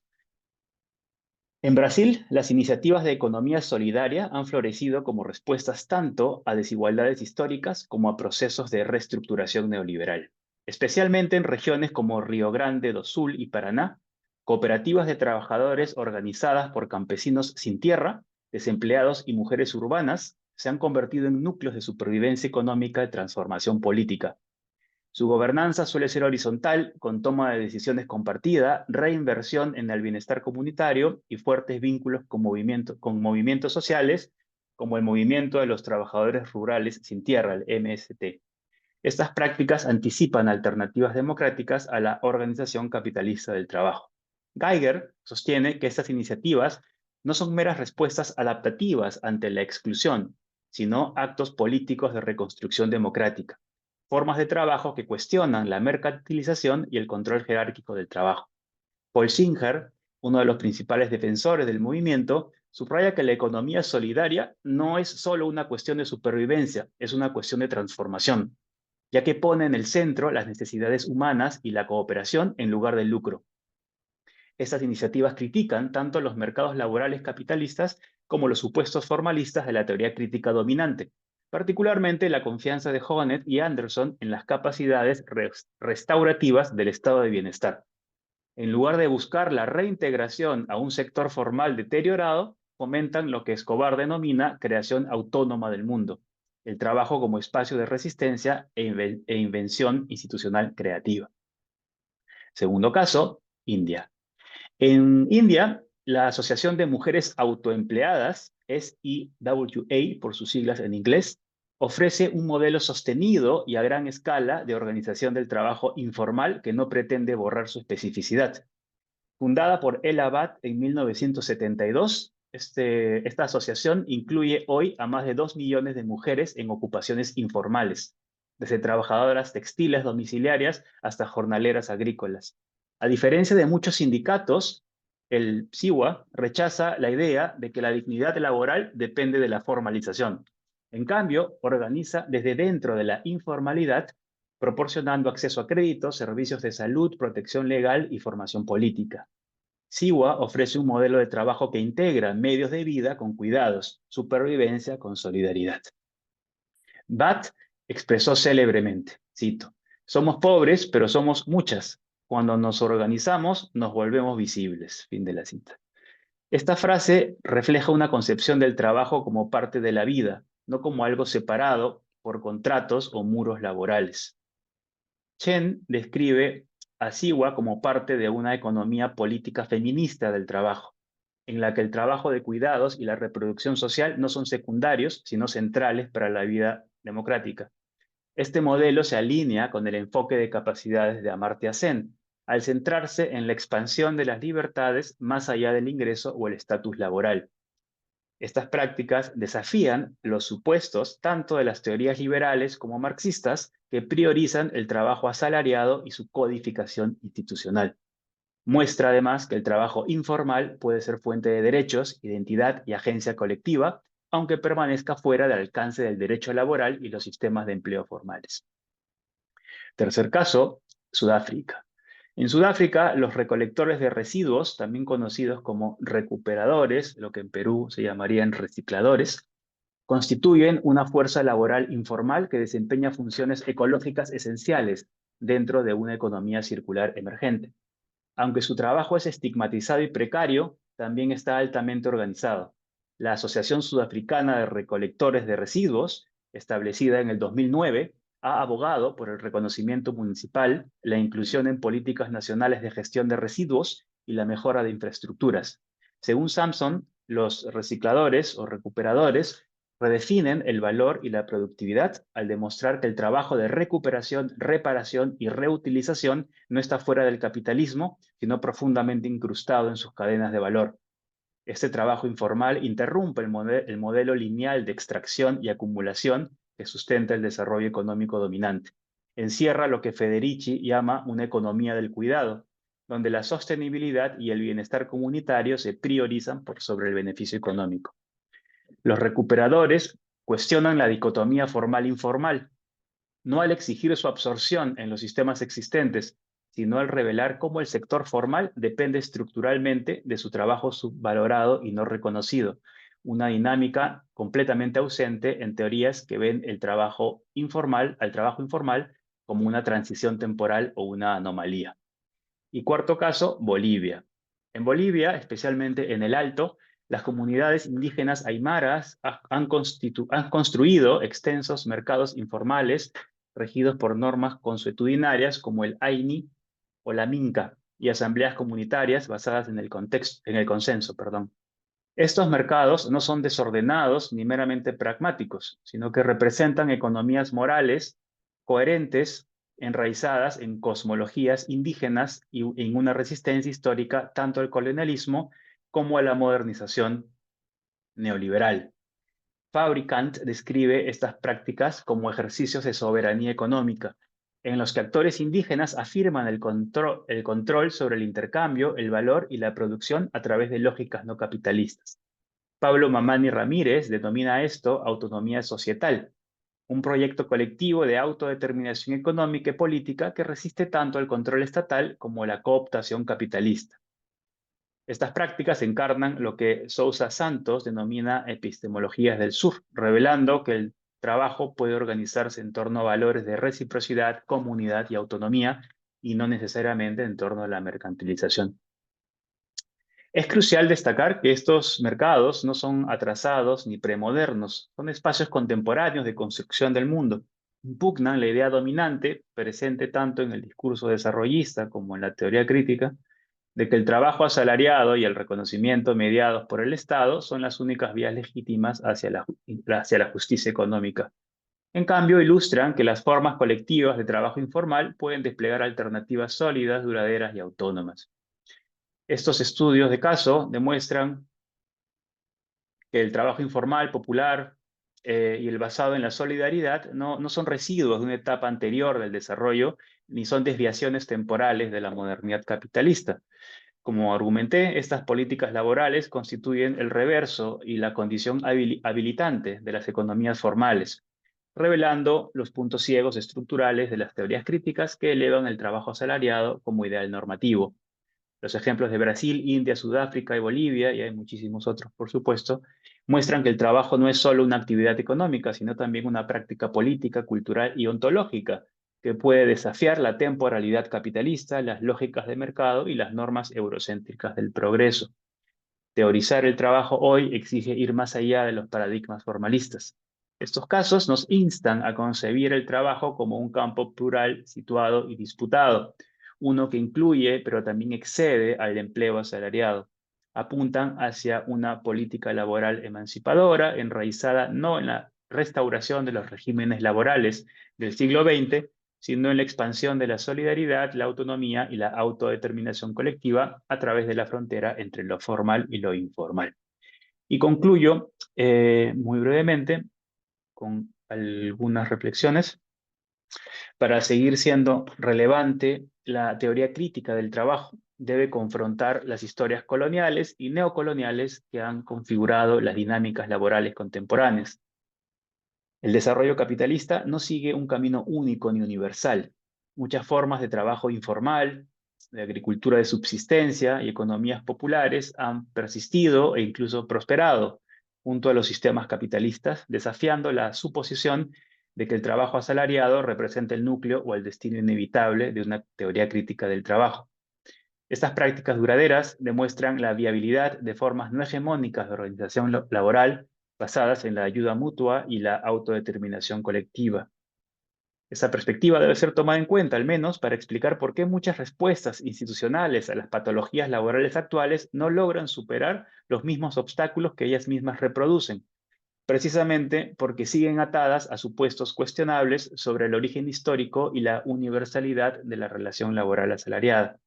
En Brasil, las iniciativas de economía solidaria han florecido como respuestas tanto a desigualdades históricas como a procesos de reestructuración neoliberal. Especialmente en regiones como Río Grande do Sul y Paraná, cooperativas de trabajadores organizadas por campesinos sin tierra, desempleados y mujeres urbanas se han convertido en núcleos de supervivencia económica y transformación política. Su gobernanza suele ser horizontal, con toma de decisiones compartida, reinversión en el bienestar comunitario y fuertes vínculos con movimientos sociales, como el Movimiento de los Trabajadores Rurales Sin Tierra, el MST. Estas prácticas anticipan alternativas democráticas a la organización capitalista del trabajo. Geiger sostiene que estas iniciativas no son meras respuestas adaptativas ante la exclusión, sino actos políticos de reconstrucción democrática, formas de trabajo que cuestionan la mercantilización y el control jerárquico del trabajo. Paul Singer, uno de los principales defensores del movimiento, subraya que la economía solidaria no es solo una cuestión de supervivencia, es una cuestión de transformación, ya que pone en el centro las necesidades humanas y la cooperación en lugar del lucro. Estas iniciativas critican tanto los mercados laborales capitalistas como los supuestos formalistas de la teoría crítica dominante, particularmente la confianza de Honneth y Anderson en las capacidades restaurativas del estado de bienestar. En lugar de buscar la reintegración a un sector formal deteriorado, fomentan lo que Escobar denomina creación autónoma del mundo, el trabajo como espacio de resistencia e invención institucional creativa. Segundo caso, India. En India, la Asociación de Mujeres Autoempleadas, SEWA por sus siglas en inglés, ofrece un modelo sostenido y a gran escala de organización del trabajo informal que no pretende borrar su especificidad. Fundada por El Abad en 1972, esta asociación incluye hoy a más de 2 millones de mujeres en ocupaciones informales, desde trabajadoras textiles domiciliarias hasta jornaleras agrícolas. A diferencia de muchos sindicatos, el SIWA rechaza la idea de que la dignidad laboral depende de la formalización. En cambio, organiza desde dentro de la informalidad, proporcionando acceso a créditos, servicios de salud, protección legal y formación política. SIWA ofrece un modelo de trabajo que integra medios de vida con cuidados, supervivencia con solidaridad. Bat expresó célebremente, cito, somos pobres, pero somos muchas. Cuando nos organizamos, nos volvemos visibles. Fin de la cita. Esta frase refleja una concepción del trabajo como parte de la vida, no como algo separado por contratos o muros laborales. Chen describe a Siwa como parte de una economía política feminista del trabajo, en la que el trabajo de cuidados y la reproducción social no son secundarios, sino centrales para la vida democrática. Este modelo se alinea con el enfoque de capacidades de Amartya Sen, al centrarse en la expansión de las libertades más allá del ingreso o el estatus laboral. Estas prácticas desafían los supuestos tanto de las teorías liberales como marxistas que priorizan el trabajo asalariado y su codificación institucional. Muestra además que el trabajo informal puede ser fuente de derechos, identidad y agencia colectiva, aunque permanezca fuera del alcance del derecho laboral y los sistemas de empleo formales. Tercer caso, Sudáfrica. En Sudáfrica, los recolectores de residuos, también conocidos como recuperadores, lo que en Perú se llamarían recicladores, constituyen una fuerza laboral informal que desempeña funciones ecológicas esenciales dentro de una economía circular emergente. Aunque su trabajo es estigmatizado y precario, también está altamente organizado. La Asociación Sudafricana de Recolectores de Residuos, establecida en el 2009, ha abogado por el reconocimiento municipal, la inclusión en políticas nacionales de gestión de residuos y la mejora de infraestructuras. Según Samson, los recicladores o recuperadores redefinen el valor y la productividad al demostrar que el trabajo de recuperación, reparación y reutilización no está fuera del capitalismo, sino profundamente incrustado en sus cadenas de valor. Este trabajo informal interrumpe el modelo lineal de extracción y acumulación que sustenta el desarrollo económico dominante. Encierra lo que Federici llama una economía del cuidado, donde la sostenibilidad y el bienestar comunitario se priorizan por sobre el beneficio económico. Los recuperadores cuestionan la dicotomía formal-informal, no al exigir su absorción en los sistemas existentes, sino al revelar cómo el sector formal depende estructuralmente de su trabajo subvalorado y no reconocido, una dinámica completamente ausente en teorías que ven el trabajo informal al trabajo informal como una transición temporal o una anomalía. Y cuarto caso, Bolivia. En Bolivia, especialmente en el Alto, las comunidades indígenas aymaras han construido extensos mercados informales regidos por normas consuetudinarias como el AINI o la Minca y asambleas comunitarias basadas en el consenso. Perdón. Estos mercados no son desordenados ni meramente pragmáticos, sino que representan economías morales coherentes, enraizadas en cosmologías indígenas y en una resistencia histórica tanto al colonialismo como a la modernización neoliberal. Fabricant describe estas prácticas como ejercicios de soberanía económica, en los que actores indígenas afirman el control sobre el intercambio, el valor y la producción a través de lógicas no capitalistas. Pablo Mamani Ramírez denomina esto autonomía societal, un proyecto colectivo de autodeterminación económica y política que resiste tanto al control estatal como a la cooptación capitalista. Estas prácticas encarnan lo que Sousa Santos denomina epistemologías del sur, revelando que el trabajo puede organizarse en torno a valores de reciprocidad, comunidad y autonomía, y no necesariamente en torno a la mercantilización. Es crucial destacar que estos mercados no son atrasados ni premodernos, son espacios contemporáneos de construcción del mundo. Impugnan la idea dominante, presente tanto en el discurso desarrollista como en la teoría crítica, de que el trabajo asalariado y el reconocimiento mediados por el Estado son las únicas vías legítimas hacia la justicia económica. En cambio, ilustran que las formas colectivas de trabajo informal pueden desplegar alternativas sólidas, duraderas y autónomas. Estos estudios de caso demuestran que el trabajo informal, popular y el basado en la solidaridad no son residuos de una etapa anterior del desarrollo, ni son desviaciones temporales de la modernidad capitalista. Como argumenté, estas políticas laborales constituyen el reverso y la condición habilitante de las economías formales, revelando los puntos ciegos estructurales de las teorías críticas que elevan el trabajo asalariado como ideal normativo. Los ejemplos de Brasil, India, Sudáfrica y Bolivia, y hay muchísimos otros, por supuesto, muestran que el trabajo no es solo una actividad económica, sino también una práctica política, cultural y ontológica, que puede desafiar la temporalidad capitalista, las lógicas de mercado y las normas eurocéntricas del progreso. Teorizar el trabajo hoy exige ir más allá de los paradigmas formalistas. Estos casos nos instan a concebir el trabajo como un campo plural, situado y disputado, uno que incluye pero también excede al empleo asalariado. Apuntan hacia una política laboral emancipadora, enraizada no en la restauración de los regímenes laborales del siglo XX, sino en la expansión de la solidaridad, la autonomía y la autodeterminación colectiva a través de la frontera entre lo formal y lo informal. Y concluyo muy brevemente con algunas reflexiones. Para seguir siendo relevante, la teoría crítica del trabajo debe confrontar las historias coloniales y neocoloniales que han configurado las dinámicas laborales contemporáneas. El desarrollo capitalista no sigue un camino único ni universal. Muchas formas de trabajo informal, de agricultura de subsistencia y economías populares han persistido e incluso prosperado junto a los sistemas capitalistas, desafiando la suposición de que el trabajo asalariado representa el núcleo o el destino inevitable de una teoría crítica del trabajo. Estas prácticas duraderas demuestran la viabilidad de formas no hegemónicas de organización laboral basadas en la ayuda mutua y la autodeterminación colectiva. Esta perspectiva debe ser tomada en cuenta, al menos, para explicar por qué muchas respuestas institucionales a las patologías laborales actuales no logran superar los mismos obstáculos que ellas mismas reproducen, precisamente porque siguen atadas a supuestos cuestionables sobre el origen histórico y la universalidad de la relación laboral asalariada.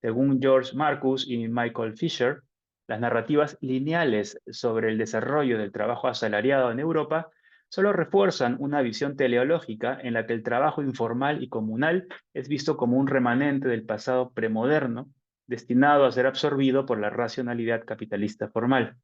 Según George Marcus y Michael Fisher, las narrativas lineales sobre el desarrollo del trabajo asalariado en Europa solo refuerzan una visión teleológica en la que el trabajo informal y comunal es visto como un remanente del pasado premoderno, destinado a ser absorbido por la racionalidad capitalista formal.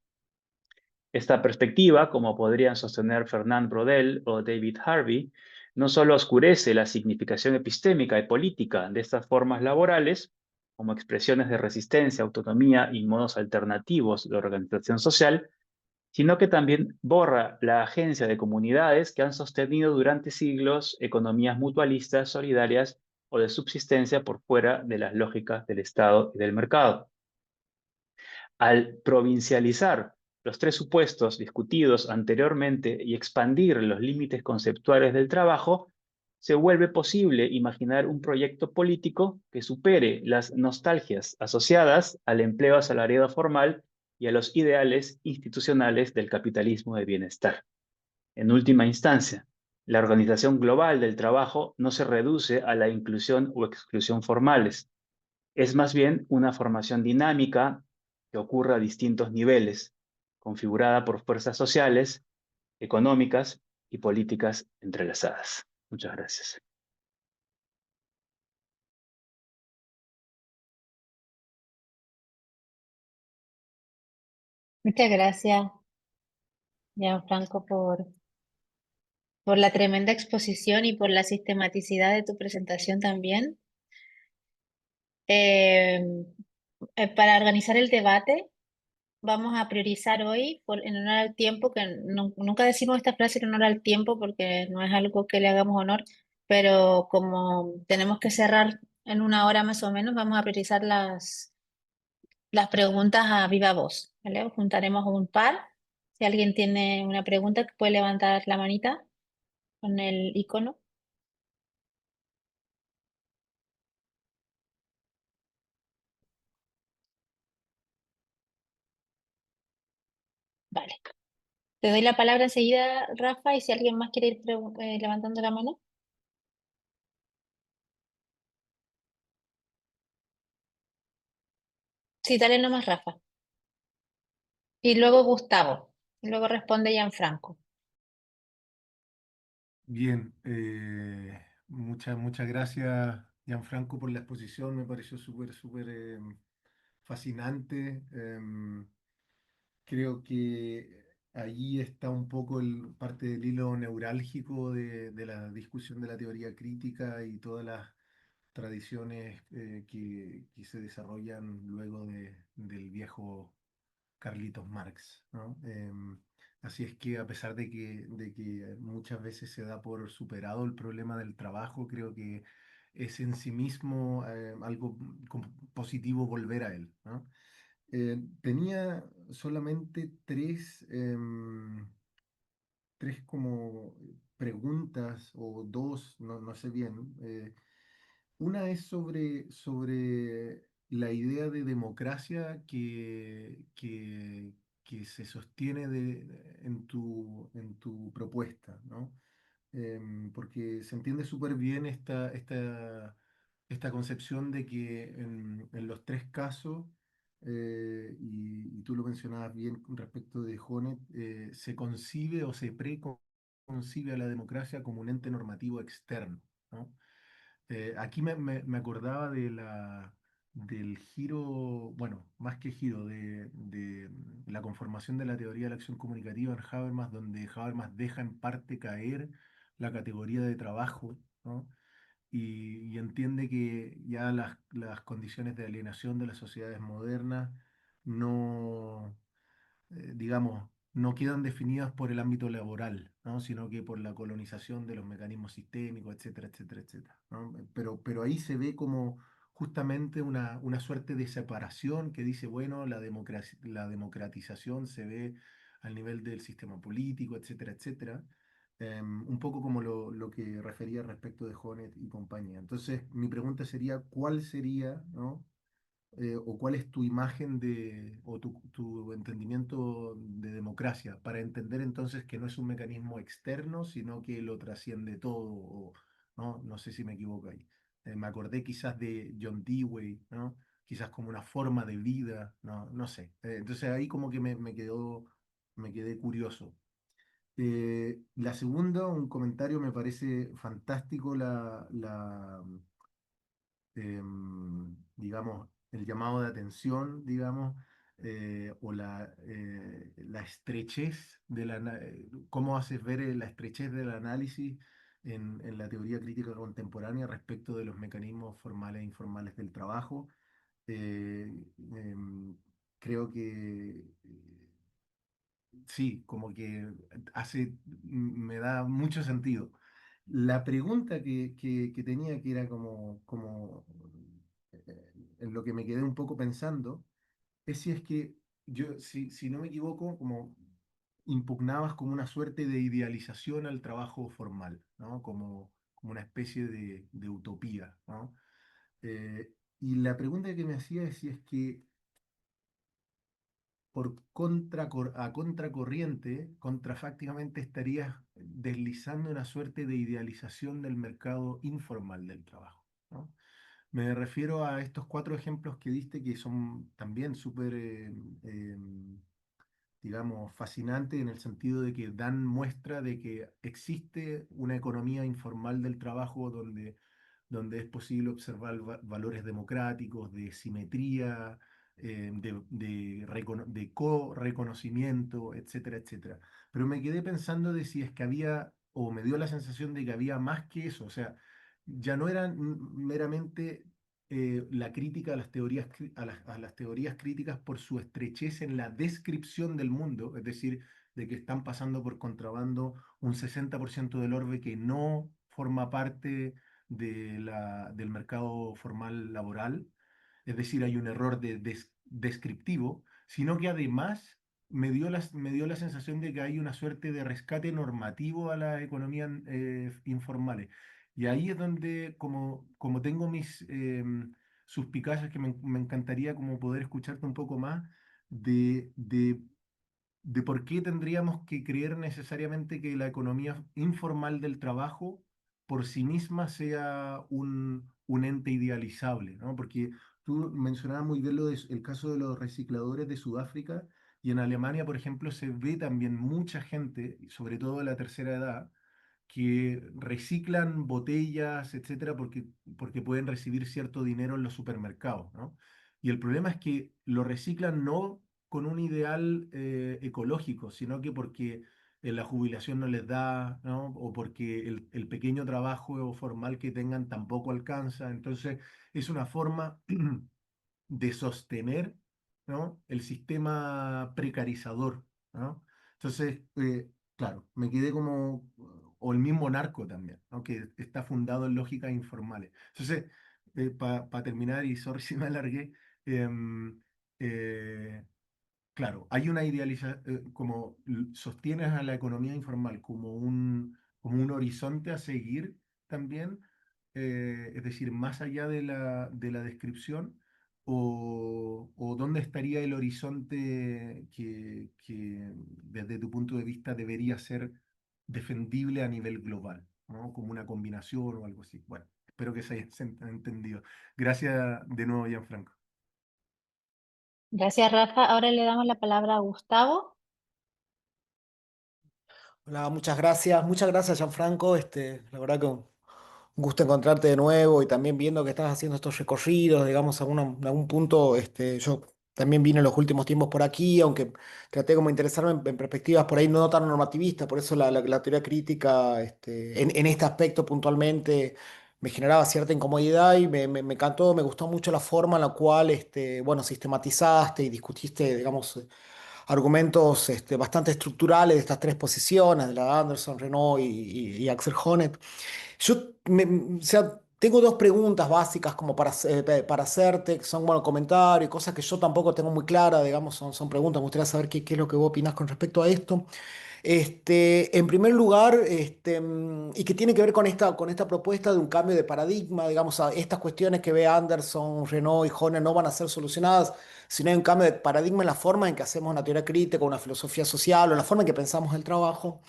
Esta perspectiva, como podrían sostener Fernand Braudel o David Harvey, no solo oscurece la significación epistémica y política de estas formas laborales, como expresiones de resistencia, autonomía y modos alternativos de organización social, sino que también borra la agencia de comunidades que han sostenido durante siglos economías mutualistas, solidarias o de subsistencia por fuera de las lógicas del Estado y del mercado. Al provincializar los tres supuestos discutidos anteriormente y expandir los límites conceptuales del trabajo, se vuelve posible imaginar un proyecto político que supere las nostalgias asociadas al empleo asalariado formal y a los ideales institucionales del capitalismo de bienestar. En última instancia, la organización global del trabajo no se reduce a la inclusión o exclusión formales. Es más bien una formación dinámica que ocurre a distintos niveles, configurada por fuerzas sociales, económicas y políticas entrelazadas. Muchas gracias. Muchas gracias, Gianfranco, por la tremenda exposición y por la sistematicidad de tu presentación también. Eh, Para organizar el debate, vamos a priorizar hoy en honor al tiempo, que nunca decimos esta frase en honor al tiempo porque no es algo que le hagamos honor, pero como tenemos que cerrar en una hora más o menos, vamos a priorizar las preguntas a viva voz, ¿vale? Juntaremos un par. Si alguien tiene una pregunta, que puede levantar la manita con el icono. Vale. Te doy la palabra enseguida, Rafa, y si alguien más quiere ir levantando la mano. Sí, dale nomás, Rafa. Y luego Gustavo. Y luego responde Gianfranco. Bien, muchas gracias, Gianfranco, por la exposición. Me pareció súper fascinante. Creo que allí está un poco parte del hilo neurálgico de la discusión de la teoría crítica y todas las tradiciones que se desarrollan luego del viejo Carlitos Marx, ¿no? Así es que a pesar de que muchas veces se da por superado el problema del trabajo, creo que es en sí mismo algo positivo volver a él, ¿no? Tenía solamente tres como preguntas o dos, no sé bien. Una es sobre la idea de democracia que se sostiene en tu propuesta, ¿no? Porque se entiende súper bien esta concepción de que en los tres casos, y tú lo mencionabas bien con respecto de Jonet, se concibe o se preconcibe a la democracia como un ente normativo externo, ¿no? Aquí me acordaba del giro, bueno, más que giro, de la conformación de la teoría de la acción comunicativa en Habermas, donde Habermas deja en parte caer la categoría de trabajo, ¿no? Y entiende que ya las condiciones de alienación de las sociedades modernas no, digamos, no quedan definidas por el ámbito laboral, ¿no? Sino que por la colonización de los mecanismos sistémicos, etcétera, etcétera, etcétera, ¿no? Pero ahí se ve como justamente una suerte de separación que dice, bueno, la democratización se ve al nivel del sistema político, etcétera, etcétera. Un poco como lo que refería respecto de Honet y compañía. Entonces, mi pregunta sería, ¿cuál sería, ¿no? O cuál es tu imagen o tu entendimiento de democracia, para entender entonces que no es un mecanismo externo, sino que lo trasciende todo, no sé si me equivoco ahí. Me acordé quizás de John Dewey, ¿no? Quizás como una forma de vida, no sé. Entonces ahí como que me quedé curioso. La segunda, un comentario, me parece fantástico digamos, el llamado de atención, digamos, o la estrechez cómo haces ver la estrechez del análisis en la teoría crítica contemporánea respecto de los mecanismos formales e informales del trabajo. Eh, em, Creo que sí, como que me da mucho sentido. La pregunta que tenía, que era como en lo que me quedé un poco pensando, es si es que yo, si no me equivoco, como impugnabas como una suerte de idealización al trabajo formal, ¿no? Como una especie de utopía, ¿no? Y la pregunta que me hacía es si es que a contracorriente, contrafácticamente estarías deslizando una suerte de idealización del mercado informal del trabajo, ¿no? Me refiero a estos cuatro ejemplos que diste que son también súper, digamos, fascinantes en el sentido de que dan muestra de que existe una economía informal del trabajo donde es posible observar valores democráticos, de simetría, de co-reconocimiento, etcétera, etcétera. Pero me quedé pensando de si es que había, o me dio la sensación de que había más que eso, o sea, ya no eran meramente la crítica a las teorías, a las teorías críticas por su estrechez en la descripción del mundo, es decir, de que están pasando por contrabando un 60% del orbe que no forma parte del mercado formal laboral, es decir, hay un error descriptivo, sino que además me dio la sensación de que hay una suerte de rescate normativo a la economía informales. Y ahí es donde, como tengo mis suspicacias, que me encantaría como poder escucharte un poco más de por qué tendríamos que creer necesariamente que la economía informal del trabajo por sí misma sea un ente idealizable, ¿no? Porque tú mencionabas muy bien el caso de los recicladores de Sudáfrica, y en Alemania, por ejemplo, se ve también mucha gente, sobre todo de la tercera edad, que reciclan botellas, etcétera, porque pueden recibir cierto dinero en los supermercados, ¿no? Y el problema es que lo reciclan no con un ideal ecológico, sino que porque la jubilación no les da, ¿no? O porque el pequeño trabajo formal que tengan tampoco alcanza. Entonces, es una forma de sostener, ¿no? El sistema precarizador, ¿no? Entonces, claro, me quedé como, o el mismo narco también, ¿no? Que está fundado en lógicas informales. Entonces, para terminar, y sorry si me alargué, em, eh, claro, hay una idealización, como sostienes a la economía informal como un horizonte a seguir también, es decir, más allá de la descripción, o dónde estaría el horizonte que desde tu punto de vista debería ser defendible a nivel global, ¿no? Como una combinación o algo así. Bueno, espero que se haya entendido. Gracias de nuevo, Gianfranco. Gracias, Rafa. Ahora le damos la palabra a Gustavo. Hola, muchas gracias, Gianfranco. La verdad que un gusto encontrarte de nuevo y también viendo que estás haciendo estos recorridos, digamos, en algún punto, yo también vine en los últimos tiempos por aquí, aunque traté como de interesarme en perspectivas por ahí no tan normativistas, por eso la teoría crítica, en este aspecto puntualmente me generaba cierta incomodidad y me encantó, me gustó mucho la forma en la cual, bueno, sistematizaste y discutiste, digamos, argumentos bastante estructurales de estas tres posiciones, de la de Anderson, Renault y Axel Honneth. O sea, tengo dos preguntas básicas como para hacerte, que son, bueno, comentarios, cosas que yo tampoco tengo muy claras, digamos, son preguntas. Me gustaría saber qué es lo que vos opinás con respecto a esto. En primer lugar, y que tiene que ver con esta propuesta de un cambio de paradigma, digamos, estas cuestiones que ve Anderson, Renault y Horner no van a ser solucionadas si no hay un cambio de paradigma en la forma en que hacemos una teoría crítica, una filosofía social o en la forma en que pensamos el trabajo.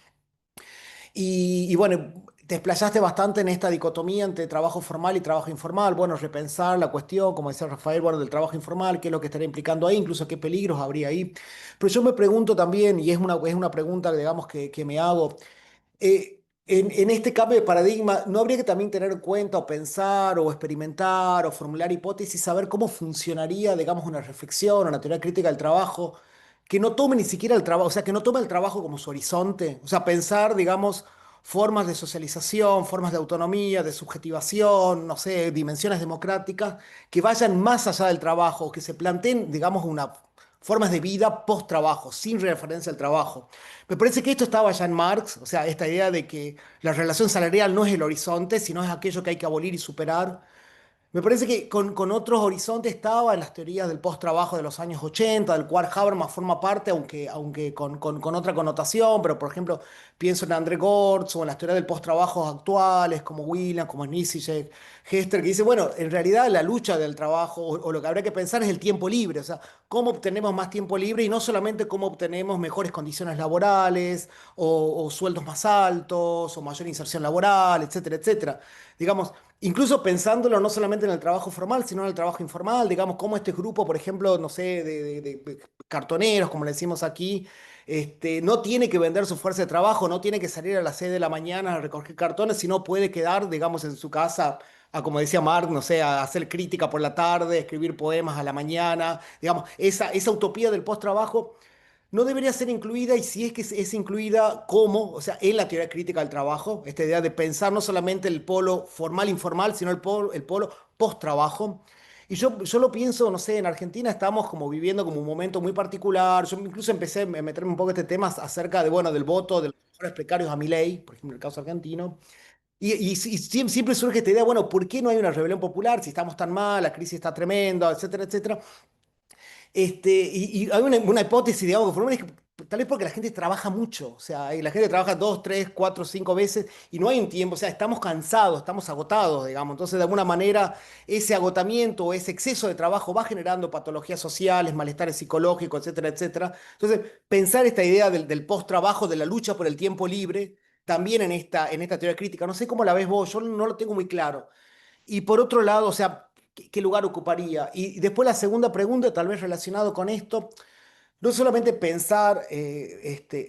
Y bueno, te explayaste bastante en esta dicotomía entre trabajo formal y trabajo informal. Bueno, repensar la cuestión, como decía Rafael, bueno, del trabajo informal, qué es lo que estaría implicando ahí, incluso qué peligros habría ahí. Pero yo me pregunto también, y es una pregunta, digamos, que me hago, en este cambio de paradigma, ¿no habría que también tener en cuenta o pensar o experimentar o formular hipótesis, saber cómo funcionaría, digamos, una reflexión, una teoría crítica del trabajo, que no tome ni siquiera el trabajo, o sea, que no tome el trabajo como su horizonte? O sea, pensar, digamos, formas de socialización, formas de autonomía, de subjetivación, no sé, dimensiones democráticas, que vayan más allá del trabajo, que se planteen, digamos, una formas de vida post-trabajo, sin referencia al trabajo. Me parece que esto estaba ya en Marx, o sea, esta idea de que la relación salarial no es el horizonte, sino es aquello que hay que abolir y superar. Me parece que con otros horizontes estaba en las teorías del post-trabajo de los años 80, del cual Habermas forma parte, aunque con otra connotación, pero por ejemplo pienso en André Gortz o en las teorías del post-trabajo actuales, como Williams, como Zizek, Hester, que dice, bueno, en realidad la lucha del trabajo o lo que habría que pensar es el tiempo libre, o sea, cómo obtenemos más tiempo libre y no solamente cómo obtenemos mejores condiciones laborales o sueldos más altos o mayor inserción laboral, etcétera, etcétera. Digamos, incluso pensándolo no solamente en el trabajo formal, sino en el trabajo informal, digamos, como este grupo, por ejemplo, no sé, de cartoneros, como le decimos aquí, no tiene que vender su fuerza de trabajo, no tiene que salir a las 6 de la mañana a recoger cartones, sino puede quedar, digamos, en su casa a, como decía Marx, no sé, a hacer crítica por la tarde, escribir poemas a la mañana, digamos, esa utopía del post-trabajo no debería ser incluida y si es que es incluida, ¿cómo? O sea, en la teoría crítica del trabajo, esta idea de pensar no solamente el polo formal-informal, sino el polo post-trabajo. Y yo lo pienso, no sé, en Argentina estamos como viviendo como un momento muy particular. Yo incluso empecé a meterme un poco en este tema acerca de, bueno, del voto de los trabajadores precarios a Milei, por ejemplo, en el caso argentino. Y siempre surge esta idea, bueno, ¿por qué no hay una rebelión popular si estamos tan mal, la crisis está tremenda, etcétera, etcétera? Y hay una hipótesis, digamos, que formula, es que tal vez porque la gente trabaja mucho, o sea, y la gente trabaja 2, 3, 4, 5 veces y no hay un tiempo, o sea, estamos cansados, estamos agotados, digamos, entonces de alguna manera ese agotamiento o ese exceso de trabajo va generando patologías sociales, malestares psicológicos, etcétera, etcétera. Entonces, pensar esta idea del post-trabajo, de la lucha por el tiempo libre, también en esta teoría crítica, no sé cómo la ves vos, yo no lo tengo muy claro. Y por otro lado, o sea, ¿qué lugar ocuparía? Y después la segunda pregunta, tal vez relacionado con esto, no solamente pensar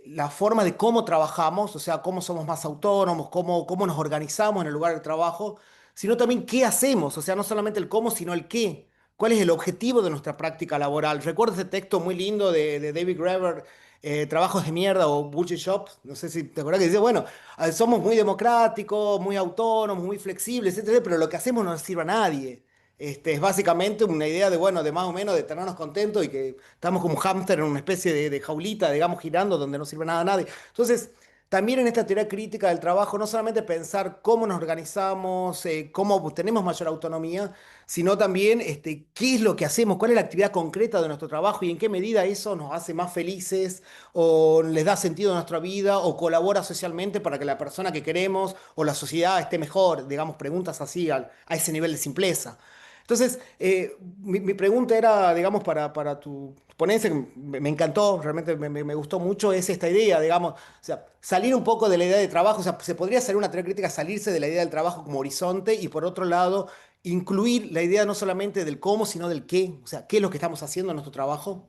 la forma de cómo trabajamos, o sea, cómo somos más autónomos, cómo nos organizamos en el lugar de trabajo, sino también qué hacemos, o sea, no solamente el cómo, sino el qué. ¿Cuál es el objetivo de nuestra práctica laboral? Recuerdo ese texto muy lindo de David Graeber, Trabajos de mierda o Bullshit Shops, no sé si te acuerdas que dice, bueno, somos muy democráticos, muy autónomos, muy flexibles, etcétera, pero lo que hacemos no nos sirve a nadie. Es básicamente una idea de, bueno, de más o menos de tenernos contentos y que estamos como un hámster en una especie de jaulita, digamos, girando donde no sirve nada a nadie. Entonces, también en esta teoría crítica del trabajo, no solamente pensar cómo nos organizamos, cómo tenemos mayor autonomía, sino también qué es lo que hacemos, cuál es la actividad concreta de nuestro trabajo y en qué medida eso nos hace más felices o les da sentido a nuestra vida o colabora socialmente para que la persona que queremos o la sociedad esté mejor, digamos, preguntas así a ese nivel de simpleza. Entonces, mi pregunta era, digamos, para tu ponencia, que me encantó, realmente me gustó mucho, es esta idea, digamos, o sea, salir un poco de la idea de trabajo, o sea, se podría hacer una teoría crítica, salirse de la idea del trabajo como horizonte y por otro lado, incluir la idea no solamente del cómo, sino del qué, o sea, qué es lo que estamos haciendo en nuestro trabajo.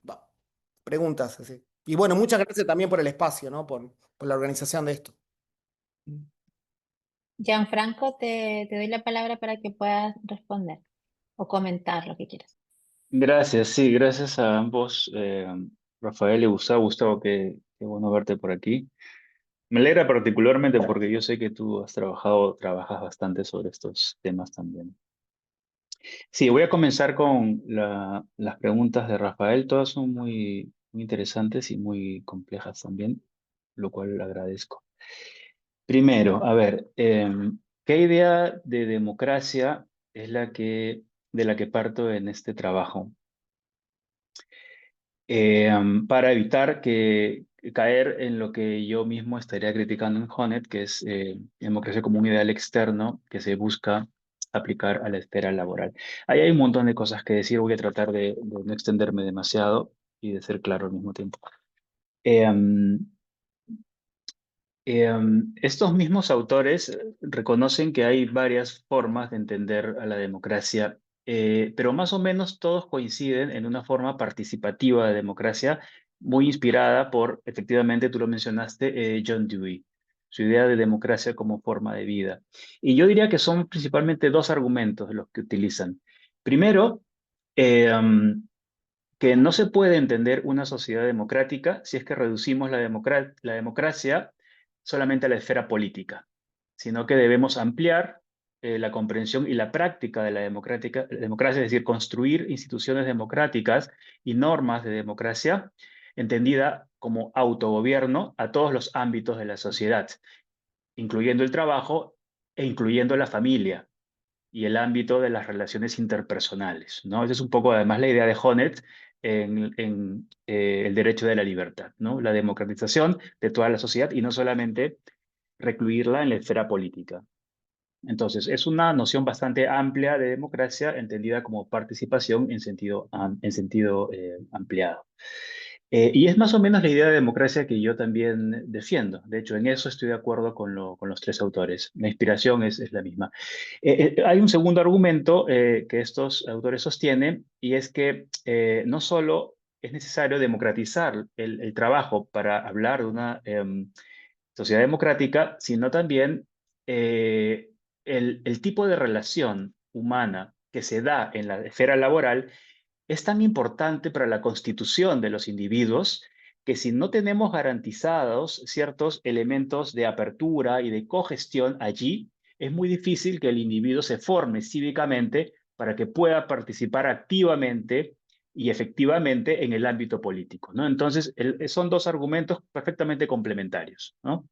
Va, preguntas, así. Y bueno, muchas gracias también por el espacio, ¿no? Por la organización de esto. Gianfranco, te doy la palabra para que puedas responder o comentar lo que quieras. Gracias, sí, gracias a ambos, Rafael y Gustavo. Gustavo, qué bueno verte por aquí. Me alegra particularmente porque yo sé que tú trabajas bastante sobre estos temas también. Sí, voy a comenzar con las preguntas de Rafael. Todas son muy interesantes y muy complejas también, lo cual agradezco. Primero, a ver, ¿qué idea de democracia es de la que parto en este trabajo? Para evitar caer en lo que yo mismo estaría criticando en Honneth, que es democracia como un ideal externo que se busca aplicar a la esfera laboral. Ahí hay un montón de cosas que decir, voy a tratar de no extenderme demasiado y de ser claro al mismo tiempo. Em, Estos mismos autores reconocen que hay varias formas de entender a la democracia, pero más o menos todos coinciden en una forma participativa de democracia muy inspirada por, efectivamente, tú lo mencionaste, John Dewey, su idea de democracia como forma de vida. Y yo diría que son principalmente dos argumentos los que utilizan. Primero, eh, um, que no se puede entender una sociedad democrática si es que reducimos la democracia solamente a la esfera política, sino que debemos ampliar la comprensión y la práctica de la democracia, es decir, construir instituciones democráticas y normas de democracia, entendida como autogobierno a todos los ámbitos de la sociedad, incluyendo el trabajo e incluyendo la familia y el ámbito de las relaciones interpersonales, ¿no? Esa es un poco además la idea de Honneth en el derecho de la libertad, ¿no? La democratización de toda la sociedad y no solamente recluirla en la esfera política. Entonces, es una noción bastante amplia de democracia entendida como participación en sentido ampliado. Y es más o menos la idea de democracia que yo también defiendo. De hecho, en eso estoy de acuerdo con los tres autores. La inspiración es la misma. Hay un segundo argumento que estos autores sostienen y es que no solo es necesario democratizar el trabajo para hablar de una sociedad democrática, sino también el tipo de relación humana que se da en la esfera laboral es tan importante para la constitución de los individuos que si no tenemos garantizados ciertos elementos de apertura y de cogestión allí, es muy difícil que el individuo se forme cívicamente para que pueda participar activamente y efectivamente en el ámbito político, ¿no? Entonces, son dos argumentos perfectamente complementarios, ¿no?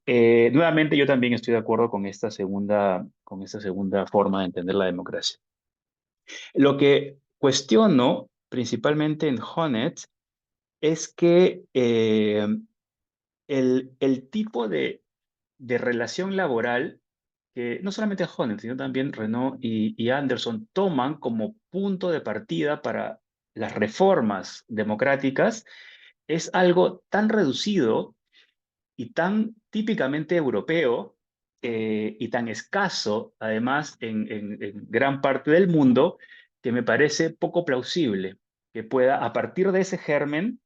Nuevamente, yo también estoy de acuerdo con esta segunda forma de entender la democracia. Lo que cuestiono principalmente en Honneth es que el tipo de relación laboral que no solamente Honneth, sino también Renault y Anderson toman como punto de partida para las reformas democráticas es algo tan reducido y tan típicamente europeo y tan escaso, además, en gran parte del mundo, que me parece poco plausible que pueda, a partir de ese germen,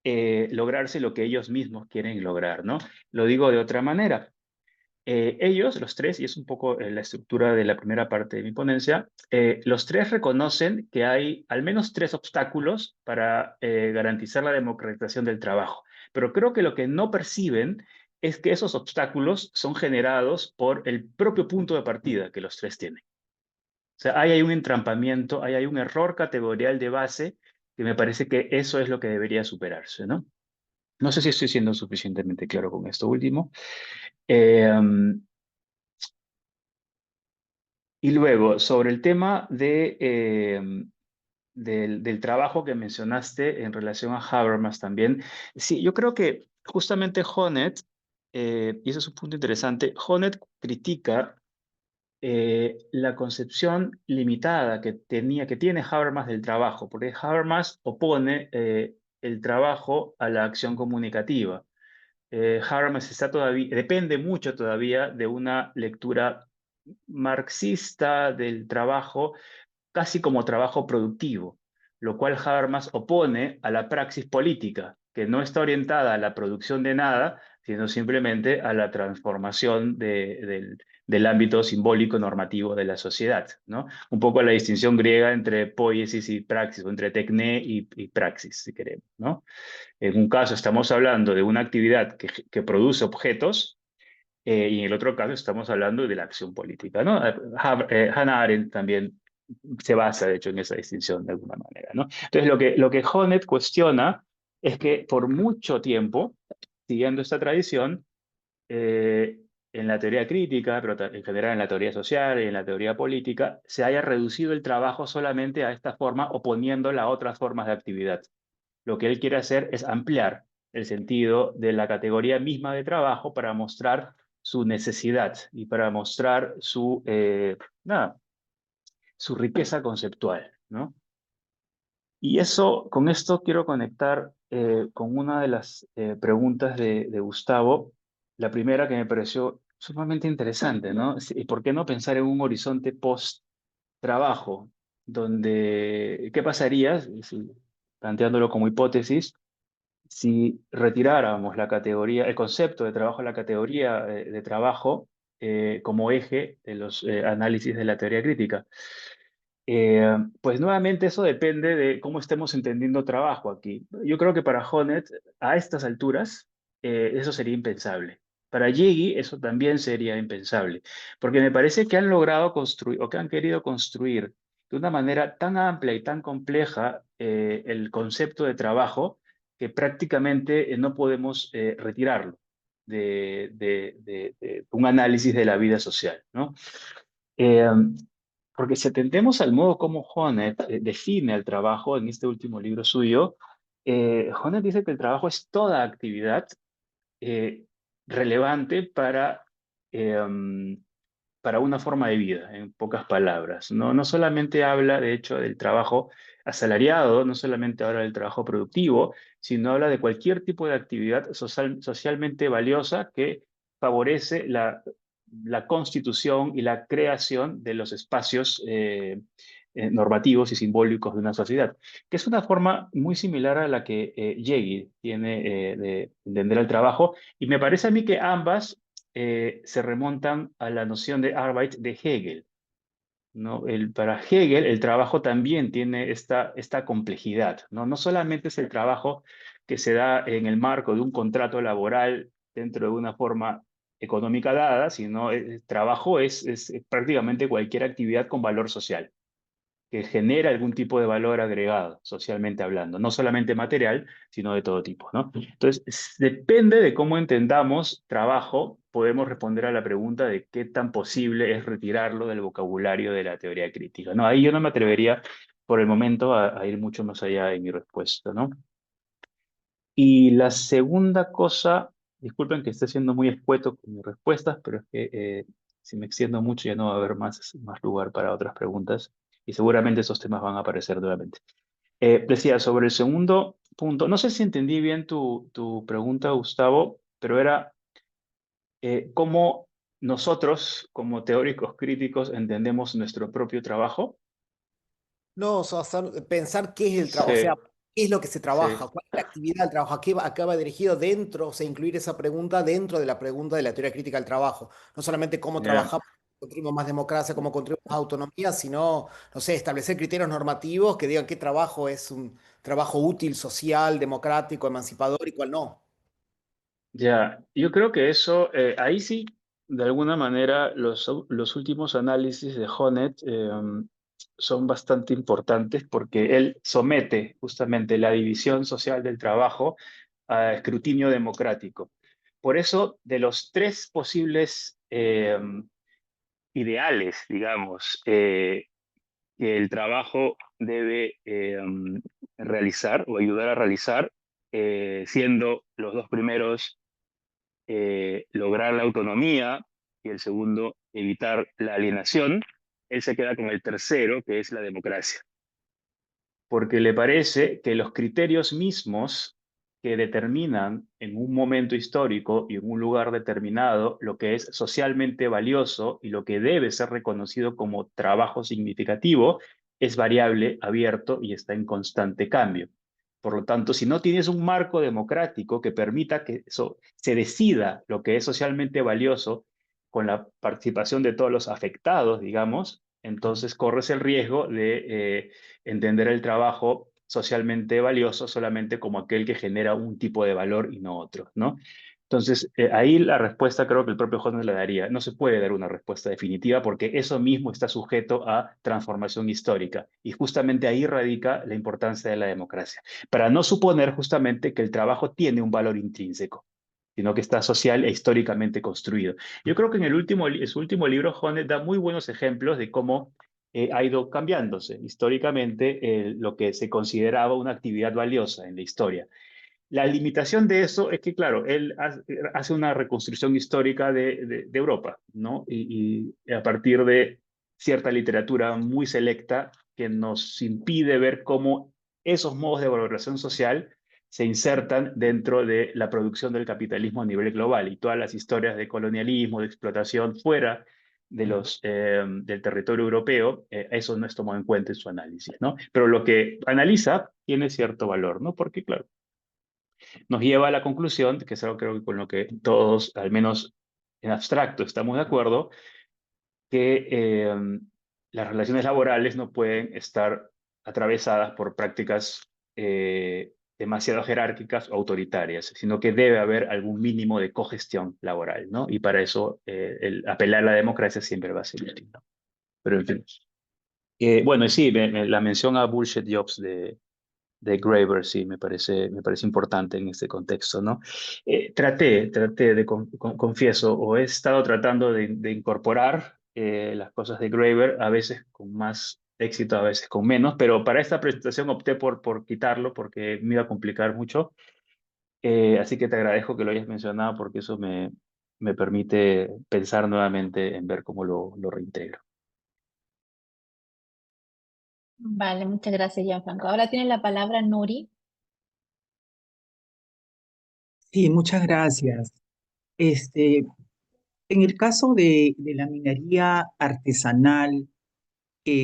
lograrse lo que ellos mismos quieren lograr, ¿no? Lo digo de otra manera. Ellos, los tres, y es un poco la estructura de la primera parte de mi ponencia, los tres reconocen que hay al menos tres obstáculos para garantizar la democratización del trabajo. Pero creo que lo que no perciben es que esos obstáculos son generados por el propio punto de partida que los tres tienen. O sea, ahí hay un entrampamiento, ahí hay un error categorial de base que me parece que eso es lo que debería superarse, ¿no? No sé si estoy siendo suficientemente claro con esto último. Eh, Y luego, sobre el tema del trabajo que mencionaste en relación a Habermas también, sí, yo creo que justamente Honneth, y eso es un punto interesante, Honneth critica la concepción limitada que tiene Habermas del trabajo, porque Habermas opone el trabajo a la acción comunicativa. Habermas depende mucho todavía de una lectura marxista del trabajo casi como trabajo productivo, lo cual Habermas opone a la praxis política, que no está orientada a la producción de nada, sino simplemente a la transformación del ámbito simbólico normativo de la sociedad, ¿no? Un poco la distinción griega entre poiesis y praxis, o entre tecné y praxis, si queremos, ¿no? En un caso estamos hablando de una actividad que produce objetos, y en el otro caso estamos hablando de la acción política, ¿no? Hannah Arendt también se basa, de hecho, en esa distinción de alguna manera, ¿no? Entonces, lo que Honneth cuestiona es que por mucho tiempo, siguiendo esta tradición, eh, en la teoría crítica, pero en general en la teoría social y en la teoría política, se haya reducido el trabajo solamente a esta forma, oponiéndola a otras formas de actividad. Lo que él quiere hacer es ampliar el sentido de la categoría misma de trabajo para mostrar su necesidad y para mostrar su riqueza conceptual, ¿no? Y con esto quiero conectar con una de las preguntas de Gustavo, la primera que me pareció sumamente interesante, ¿no? ¿Y por qué no pensar en un horizonte post-trabajo, donde, ¿qué pasaría, planteándolo como hipótesis, si retiráramos el concepto de trabajo, la categoría de trabajo como eje de los análisis de la teoría crítica? Pues nuevamente eso depende de cómo estemos entendiendo trabajo aquí. Yo creo que para Honneth, a estas alturas, eso sería impensable. Para Yegi eso también sería impensable, porque me parece que han logrado construir o que han querido construir de una manera tan amplia y tan compleja el concepto de trabajo que prácticamente no podemos retirarlo de un análisis de la vida social, ¿no? Eh, Porque si atendemos al modo como Honneth define el trabajo en este último libro suyo, Honneth dice que el trabajo es toda actividad eh, relevante para una forma de vida, en pocas palabras. No solamente habla, de hecho, del trabajo asalariado, no solamente habla del trabajo productivo, sino habla de cualquier tipo de actividad socialmente valiosa que favorece la constitución y la creación de los espacios normativos y simbólicos de una sociedad, que es una forma muy similar a la que Yegi tiene de entender el trabajo, y me parece a mí que ambas se remontan a la noción de Arbeit de Hegel. ¿no? Para Hegel, el trabajo también tiene esta complejidad, ¿no? No solamente es el trabajo que se da en el marco de un contrato laboral dentro de una forma económica dada, sino el trabajo es prácticamente cualquier actividad con valor social que genera algún tipo de valor agregado, socialmente hablando, no solamente material, sino de todo tipo, ¿no? Entonces, depende de cómo entendamos trabajo, podemos responder a la pregunta de qué tan posible es retirarlo del vocabulario de la teoría crítica, ¿no? Ahí yo no me atrevería por el momento a ir mucho más allá en mi respuesta, ¿no? Y la segunda cosa, disculpen que esté siendo muy escueto con mis respuestas, pero es que si me extiendo mucho ya no va a haber más lugar para otras preguntas y seguramente esos temas van a aparecer nuevamente. Decía, sobre el segundo punto, no sé si entendí bien tu pregunta, Gustavo, pero era cómo nosotros, como teóricos críticos, entendemos nuestro propio trabajo. No, o sea, pensar qué es el trabajo, o sea, Sí, qué es lo que se trabaja, sí, cuál es la actividad del trabajo, a qué va dirigido dentro, o sea, incluir esa pregunta dentro de la pregunta de la teoría crítica del trabajo. No solamente cómo ya. trabajamos, construimos más democracia, cómo construimos más autonomía, sino, no sé, establecer criterios normativos que digan qué trabajo es un trabajo útil, social, democrático, emancipador y cuál no. Ya, yo creo que eso, ahí sí, de alguna manera, los últimos análisis de Honneth son bastante importantes porque él somete justamente la división social del trabajo a escrutinio democrático. Por eso, de los tres posibles ideales, digamos, que el trabajo debe realizar o ayudar a realizar, siendo los dos primeros lograr la autonomía y el segundo, evitar la alienación, él se queda con el tercero, que es la democracia, porque le parece que los criterios mismos que determinan en un momento histórico y en un lugar determinado lo que es socialmente valioso y lo que debe ser reconocido como trabajo significativo es variable, abierto y está en constante cambio. Por lo tanto, si no tienes un marco democrático que permita que eso se decida lo que es socialmente valioso con la participación de todos los afectados, digamos, entonces corres el riesgo de entender el trabajo socialmente valioso solamente como aquel que genera un tipo de valor y no otro, ¿no? Entonces, ahí la respuesta creo que el propio Hodgson le daría. No se puede dar una respuesta definitiva porque eso mismo está sujeto a transformación histórica. Y justamente ahí radica la importancia de la democracia. Para no suponer justamente que el trabajo tiene un valor intrínseco, sino que está social e históricamente construido. Yo creo que en su último libro, Honet da muy buenos ejemplos de cómo ha ido cambiándose históricamente lo que se consideraba una actividad valiosa en la historia. La limitación de eso es que, claro, él hace una reconstrucción histórica de Europa, ¿no? Y a partir de cierta literatura muy selecta que nos impide ver cómo esos modos de valoración social se insertan dentro de la producción del capitalismo a nivel global y todas las historias de colonialismo, de explotación fuera del territorio europeo, eso no es tomado en cuenta en su análisis, ¿no? Pero lo que analiza tiene cierto valor, ¿no? Porque, claro, nos lleva a la conclusión, que es algo creo que con lo que todos, al menos en abstracto, estamos de acuerdo, que las relaciones laborales no pueden estar atravesadas por prácticas demasiado jerárquicas o autoritarias, sino que debe haber algún mínimo de cogestión laboral, ¿no? Y para eso el apelar a la democracia siempre va a ser útil, ¿no? Pero en fin. Bueno, y sí, la mención a bullshit jobs de Graeber, sí, me parece importante en este contexto, ¿no? Traté confieso, o he estado tratando de incorporar las cosas de Graeber, a veces con más éxito, a veces con menos, pero para esta presentación opté por quitarlo porque me iba a complicar mucho. Así que te agradezco que lo hayas mencionado porque eso me permite pensar nuevamente en ver cómo lo reintegro. Vale, muchas gracias, Gianfranco. Ahora tiene la palabra Nuri. Sí, muchas gracias. Este, en el caso de la minería artesanal,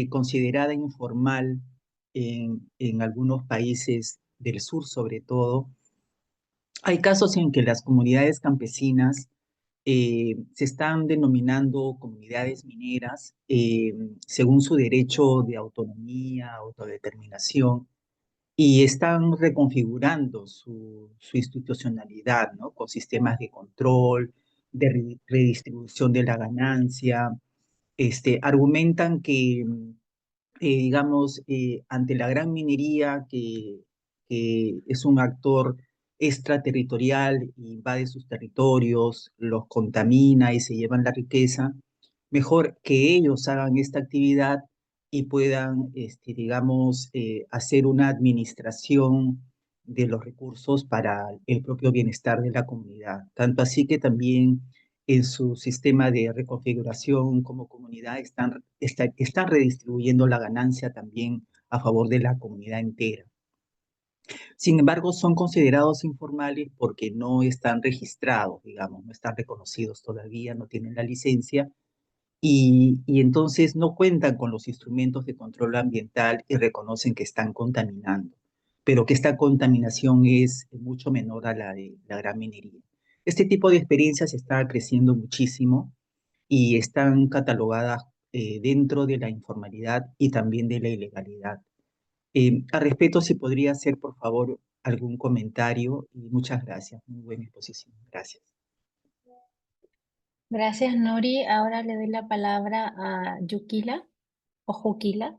considerada informal en algunos países del sur sobre todo, hay casos en que las comunidades campesinas se están denominando comunidades mineras según su derecho de autonomía, autodeterminación, y están reconfigurando su institucionalidad, ¿no? Con sistemas de control, de redistribución de la ganancia. Argumentan que digamos, ante la gran minería que es un actor extraterritorial, invade sus territorios, los contamina y se llevan la riqueza, mejor que ellos hagan esta actividad y puedan, digamos, hacer una administración de los recursos para el propio bienestar de la comunidad. Tanto así que también en su sistema de reconfiguración como comunidad están redistribuyendo la ganancia también a favor de la comunidad entera. Sin embargo, son considerados informales porque no están registrados, digamos, no están reconocidos todavía, no tienen la licencia y entonces no cuentan con los instrumentos de control ambiental y reconocen que están contaminando, pero que esta contaminación es mucho menor a la de la gran minería. Este tipo de experiencias está creciendo muchísimo y están catalogadas dentro de la informalidad y también de la ilegalidad. Al respecto, si podría hacer, por favor, algún comentario y muchas gracias. Muy buena exposición. Gracias. Gracias, Nori. Ahora le doy la palabra a Yukila o Jukila.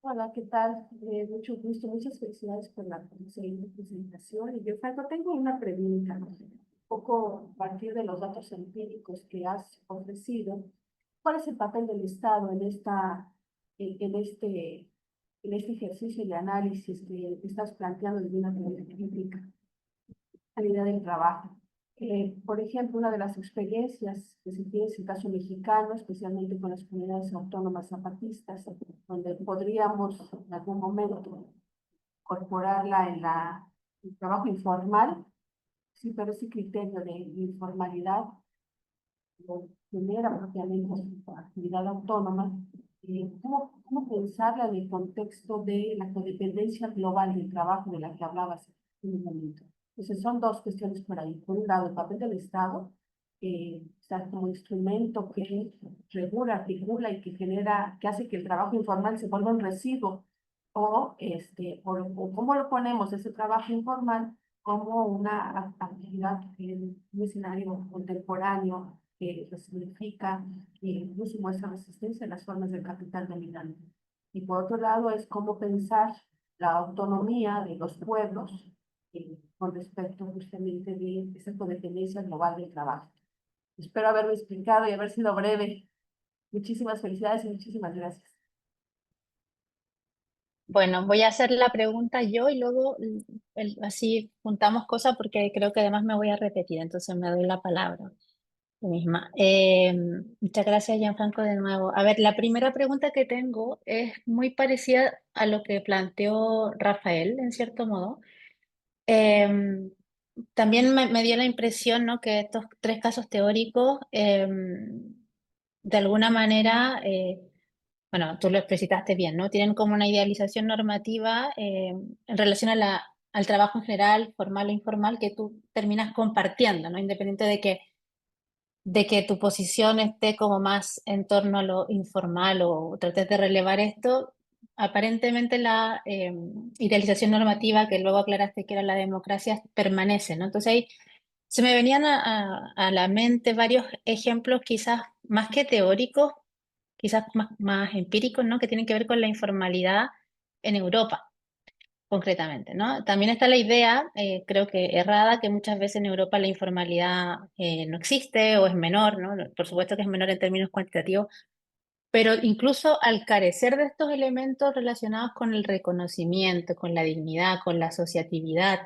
Hola, ¿qué tal? Mucho gusto, muchas felicidades por la excelente presentación. Y yo, Franco, tengo una pregunta, ¿no? Un poco a partir de los datos empíricos que has ofrecido. ¿Cuál es el papel del Estado en en este ejercicio de análisis que estás planteando desde una teoría crítica, calidad del trabajo? Por ejemplo, una de las experiencias que se tiene es el caso mexicano, especialmente con las comunidades autónomas zapatistas, donde podríamos en algún momento incorporarla en el trabajo informal, sí, pero ese criterio de informalidad lo genera propiamente su actividad autónoma. ¿Cómo pensarla en el contexto de la codependencia global del trabajo de la que hablabas en un momento? Entonces, son dos cuestiones por ahí. Por un lado, el papel del Estado, está como instrumento que regula, articula y que genera, que hace que el trabajo informal se vuelva un residuo, o cómo lo ponemos ese trabajo informal como una actividad en un escenario contemporáneo que significa que incluso muestra resistencia a las formas del capital dominante. Y por otro lado, es cómo pensar la autonomía de los pueblos con respecto justamente de esa codependencia global del trabajo. Espero haberme explicado y haber sido breve. Muchísimas felicidades y muchísimas gracias. Bueno, voy a hacer la pregunta yo y luego así juntamos cosas porque creo que además me voy a repetir, entonces me doy la palabra yo misma. Muchas gracias, Gianfranco, de nuevo. A ver, la primera pregunta que tengo es muy parecida a lo que planteó Rafael, en cierto modo. Em, También me dio la impresión, ¿no?, que estos tres casos teóricos, de alguna manera, bueno, tú lo explicitaste bien, ¿no? Tienen como una idealización normativa en relación a al trabajo en general, formal o informal, que tú terminas compartiendo, ¿no? Independiente de que tu posición esté como más en torno a lo informal o trates de relevar esto, aparentemente la idealización normativa que luego aclaraste que era la democracia permanece, ¿no? Entonces ahí se me venían a la mente varios ejemplos quizás más que teóricos, quizás más empíricos, ¿no? Que tienen que ver con la informalidad en Europa concretamente, ¿no? También está la idea, creo que errada, que muchas veces en Europa la informalidad no existe o es menor, ¿no? Por supuesto que es menor en términos cuantitativos, pero incluso al carecer de estos elementos relacionados con el reconocimiento, con la dignidad, con la asociatividad,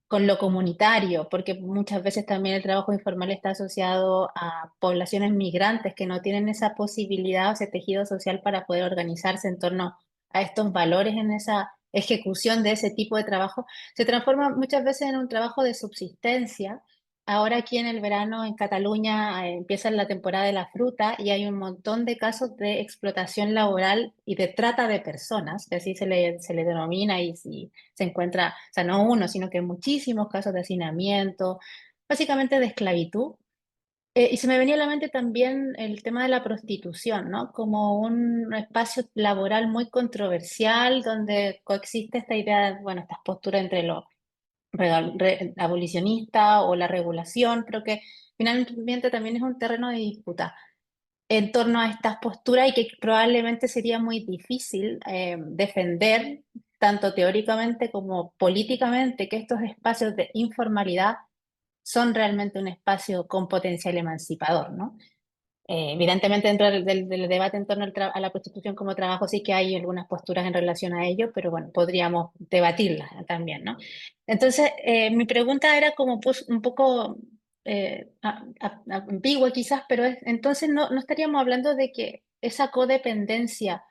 con lo comunitario, porque muchas veces también el trabajo informal está asociado a poblaciones migrantes que no tienen esa posibilidad o ese tejido social para poder organizarse en torno a estos valores en esa ejecución de ese tipo de trabajo, se transforma muchas veces en un trabajo de subsistencia. Ahora aquí en el verano en Cataluña empieza la temporada de la fruta y hay un montón de casos de explotación laboral y de trata de personas, que así se le denomina y se encuentra, o sea, no uno, sino que muchísimos casos de hacinamiento, básicamente de esclavitud. Y se me venía a la mente también el tema de la prostitución, ¿no? Como un espacio laboral muy controversial donde coexiste esta idea, bueno, estas posturas entre lo abolicionista o la regulación, pero que finalmente también es un terreno de disputa en torno a estas posturas y que probablemente sería muy difícil defender, tanto teóricamente como políticamente, que estos espacios de informalidad son realmente un espacio con potencial emancipador, ¿no? Evidentemente dentro del debate en torno a la prostitución como trabajo sí que hay algunas posturas en relación a ello, pero bueno, podríamos debatirlas también, ¿no? Entonces, mi pregunta era como pues, un poco ambigua quizás, pero entonces no estaríamos hablando de que esa codependencia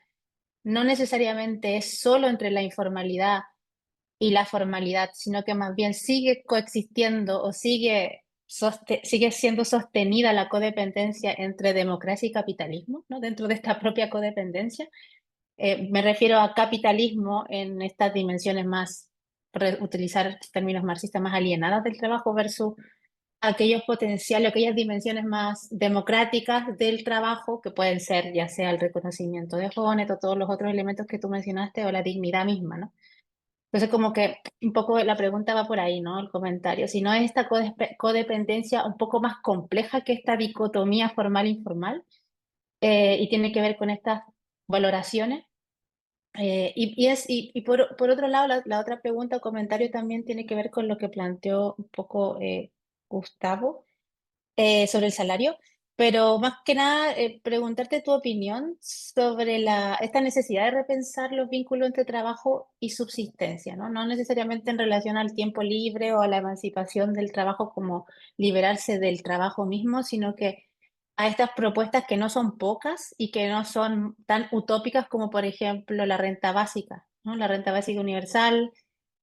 no necesariamente es solo entre la informalidad y la formalidad, sino que más bien sigue coexistiendo o sigue siendo sostenida la codependencia entre democracia y capitalismo, ¿no? Dentro de esta propia codependencia. Me refiero a capitalismo en estas dimensiones más, por utilizar términos marxistas, más alienadas del trabajo versus aquellos potenciales, aquellas dimensiones más democráticas del trabajo, que pueden ser ya sea el reconocimiento de jóvenes o todos los otros elementos que tú mencionaste o la dignidad misma, ¿no? Entonces, como que un poco la pregunta va por ahí, ¿no? El comentario. Si no es esta codependencia un poco más compleja que esta dicotomía formal-informal, y tiene que ver con estas valoraciones. Y por otro lado, la otra pregunta o comentario también tiene que ver con lo que planteó un poco Gustavo sobre el salario, pero más que nada preguntarte tu opinión sobre esta necesidad de repensar los vínculos entre trabajo y subsistencia, ¿no? No necesariamente en relación al tiempo libre o a la emancipación del trabajo como liberarse del trabajo mismo, sino que a estas propuestas que no son pocas y que no son tan utópicas como por ejemplo la renta básica, ¿no? La renta básica universal,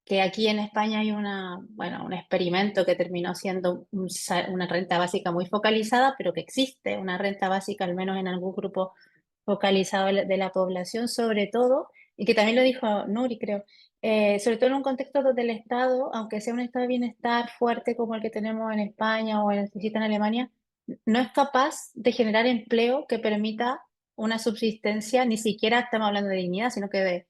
que aquí en España hay bueno, un experimento que terminó siendo una renta básica muy focalizada, pero que existe una renta básica, al menos en algún grupo focalizado de la población, sobre todo, y que también lo dijo Nuri, creo, sobre todo en un contexto donde el Estado, aunque sea un estado de bienestar fuerte como el que tenemos en España o en Alemania, no es capaz de generar empleo que permita una subsistencia, ni siquiera estamos hablando de dignidad, sino que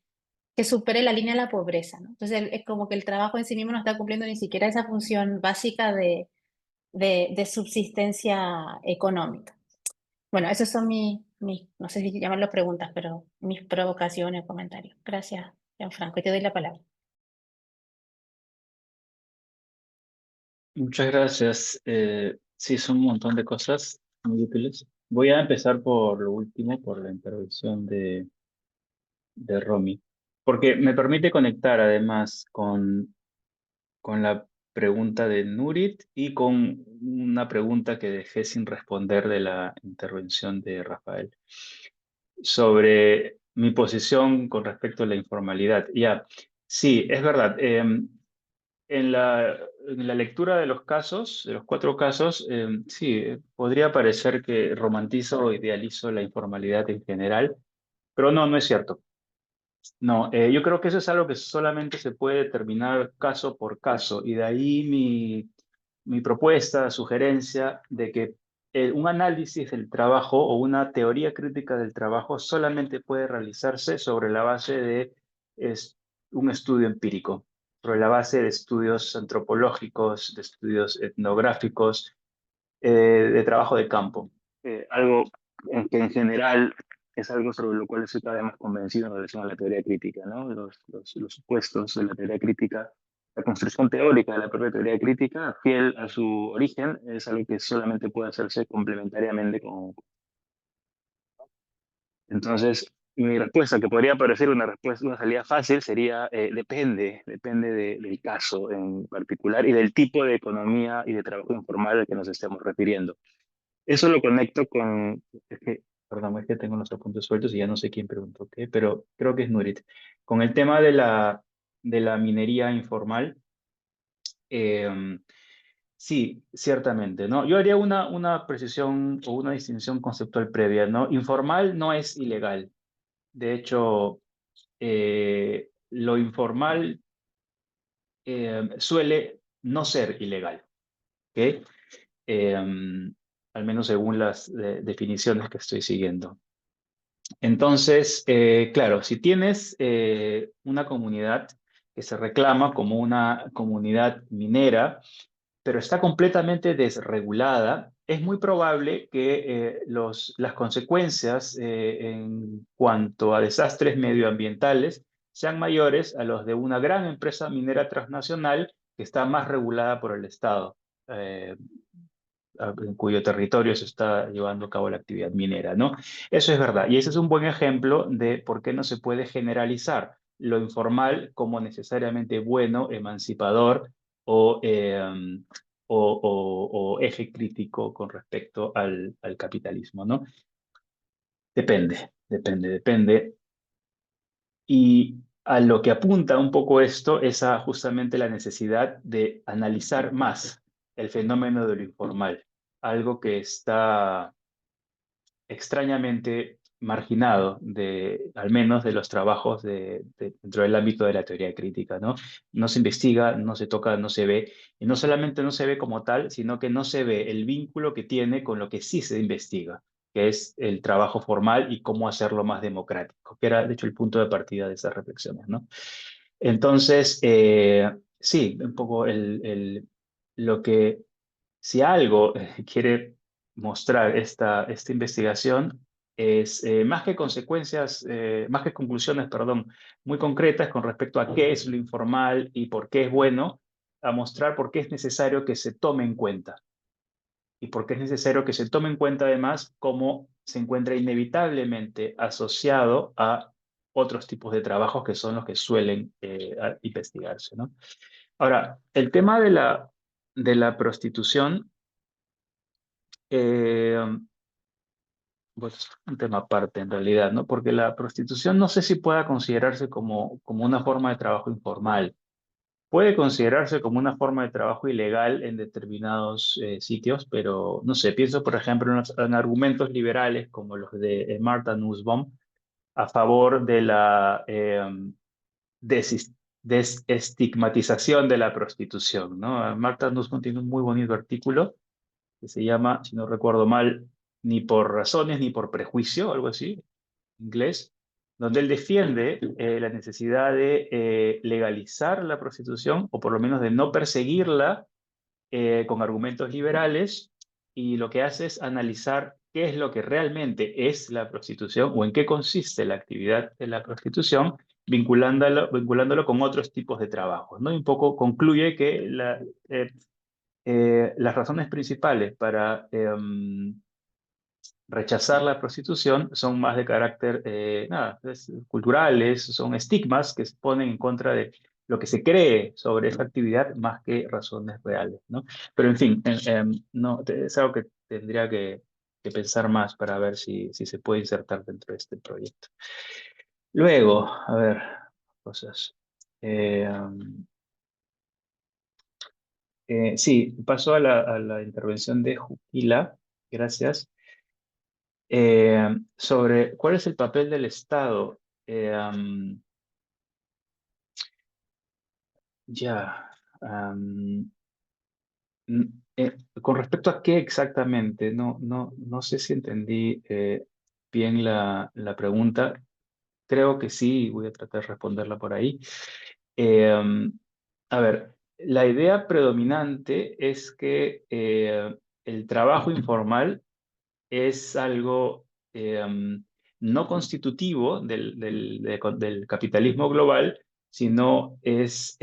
supere la línea de la pobreza, ¿no? Entonces es como que el trabajo en sí mismo no está cumpliendo ni siquiera esa función básica de subsistencia económica. Bueno, esos son no sé si llamarlo preguntas, pero mis provocaciones o comentarios. Gracias, Gianfranco, y te doy la palabra. Muchas gracias. Sí, son un montón de cosas muy útiles. Voy a empezar por lo último, por la intervención de Romy, porque me permite conectar además con la pregunta de Nurit y con una pregunta que dejé sin responder de la intervención de Rafael sobre mi posición con respecto a la informalidad. Ya, sí, es verdad. En la lectura de los casos, de los 4 casos, sí, podría parecer que romantizo o idealizo la informalidad en general, pero no, no es cierto. No, yo creo que eso es algo que solamente se puede determinar caso por caso, y de ahí mi propuesta, sugerencia de que un análisis del trabajo o una teoría crítica del trabajo solamente puede realizarse sobre la base de un estudio empírico, sobre la base de estudios antropológicos, de estudios etnográficos, de trabajo de campo. Algo que en general es algo sobre lo cual estoy cada vez más convencido en relación a la teoría crítica, ¿no? Los supuestos de la teoría crítica, la construcción teórica de la propia teoría crítica, fiel a su origen, es algo que solamente puede hacerse complementariamente con... Entonces, mi respuesta, que podría parecer una respuesta, una salida fácil, sería depende del caso en particular y del tipo de economía y de trabajo informal al que nos estemos refiriendo. Eso lo conecto con, perdón, es que tengo los apuntes sueltos y ya no sé quién preguntó qué, pero creo que es Nurit. Con el tema de la minería informal, eh, sí, ciertamente, ¿no? Yo haría una precisión o una distinción conceptual previa, ¿no? Informal no es ilegal. De hecho, lo informal suele no ser ilegal. ¿ok? Al menos según las definiciones que estoy siguiendo. Entonces, claro, si tienes una comunidad que se reclama como una comunidad minera, pero está completamente desregulada, es muy probable que las consecuencias en cuanto a desastres medioambientales sean mayores a los de una gran empresa minera transnacional que está más regulada por el Estado, en cuyo territorio se está llevando a cabo la actividad minera, ¿no? Eso es verdad. Y ese es un buen ejemplo de por qué no se puede generalizar lo informal como necesariamente bueno, emancipador o, o eje crítico con respecto al capitalismo, ¿no? Depende. Y a lo que apunta un poco esto es a justamente la necesidad de analizar más el fenómeno de lo informal, algo que está extrañamente marginado al menos de los trabajos dentro del ámbito de la teoría crítica, ¿no? No se investiga, no se toca, no se ve, y no solamente no se ve como tal, sino que no se ve el vínculo que tiene con lo que sí se investiga, que es el trabajo formal y cómo hacerlo más democrático, que era de hecho el punto de partida de esas reflexiones, ¿no? Entonces, sí, un poco lo que si algo quiere mostrar esta investigación es más que consecuencias, más que conclusiones, perdón, muy concretas con respecto a qué es lo informal y por qué es bueno, a mostrar por qué es necesario que se tome en cuenta y por qué es necesario que se tome en cuenta además cómo se encuentra inevitablemente asociado a otros tipos de trabajos que son los que suelen investigarse, ¿no? Ahora, el tema de la prostitución eh, pues es un tema aparte en realidad, ¿no? Porque la prostitución no sé si pueda considerarse como una forma de trabajo informal. Puede considerarse como una forma de trabajo ilegal en determinados sitios, pero no sé, pienso por ejemplo en argumentos liberales como los de Martha Nussbaum a favor de la desestigmatización de la prostitución, ¿no? Martha Nussbaum tiene un muy bonito artículo que se llama, si no recuerdo mal, Ni por razones ni por prejuicio, algo así, en inglés, donde él defiende la necesidad de legalizar la prostitución o por lo menos de no perseguirla con argumentos liberales, y lo que hace es analizar qué es lo que realmente es la prostitución o en qué consiste la actividad de la prostitución, vinculándolo con otros tipos de trabajos, ¿no? Y un poco concluye que las razones principales para rechazar la prostitución son más de carácter, nada, culturales, son estigmas que se ponen en contra de lo que se cree sobre esa actividad más que razones reales, ¿no? Pero en fin, no, es algo que tendría que pensar más para ver si se puede insertar dentro de este proyecto. Luego, a ver, cosas. Eh, sí, paso a la intervención de Juquila, gracias, sobre cuál es el papel del Estado. Ya, am, n- con respecto a qué exactamente, no sé si entendí bien la pregunta. Creo que sí, voy a tratar de responderla por ahí. Em, a ver, la idea predominante es que el trabajo informal es algo no constitutivo del capitalismo global, sino es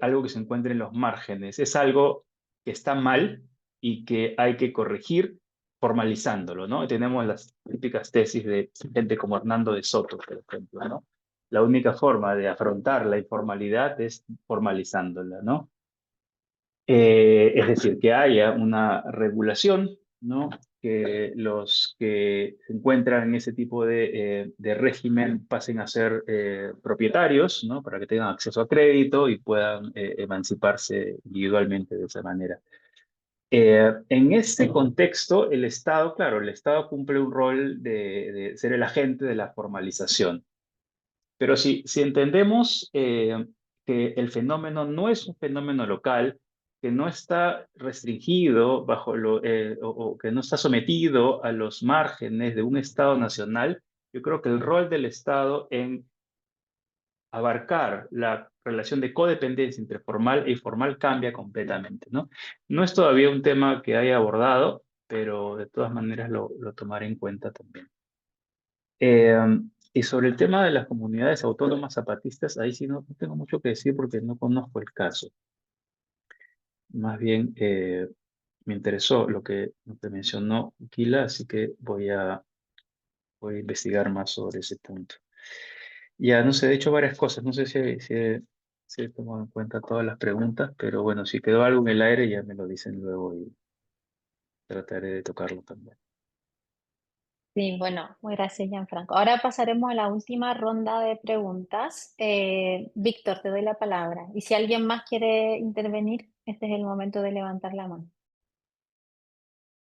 algo que se encuentra en los márgenes. Es algo que está mal y que hay que corregir formalizándolo, ¿no? Tenemos las típicas tesis de gente como Hernando de Soto, por ejemplo, ¿no? La única forma de afrontar la informalidad es formalizándola, ¿no? Es decir, que haya una regulación, ¿no? Que los que se encuentran en ese tipo de régimen pasen a ser propietarios, ¿no? Para que tengan acceso a crédito y puedan emanciparse individualmente de esa manera. En este contexto, el Estado, claro, el Estado cumple un rol de ser el agente de la formalización. Pero si entendemos que el fenómeno no es un fenómeno local, que no está restringido o que no está sometido a los márgenes de un Estado nacional, yo creo que el rol del Estado en abarcar la relación de codependencia entre formal e informal cambia completamente, ¿no? No es todavía un tema que haya abordado, pero de todas maneras lo tomaré en cuenta también. Y sobre el tema de las comunidades autónomas zapatistas, ahí sí no tengo mucho que decir porque no conozco el caso. Más bien me interesó lo que mencionó Kila, así que voy a investigar más sobre ese punto. Ya, no sé, he dicho varias cosas, no sé si he tomado en cuenta todas las preguntas, pero bueno, si quedó algo en el aire ya me lo dicen luego y trataré de tocarlo también. Sí, bueno, muy gracias, Gianfranco. Ahora pasaremos a la última ronda de preguntas. Víctor, te doy la palabra. Y si alguien más quiere intervenir, este es el momento de levantar la mano.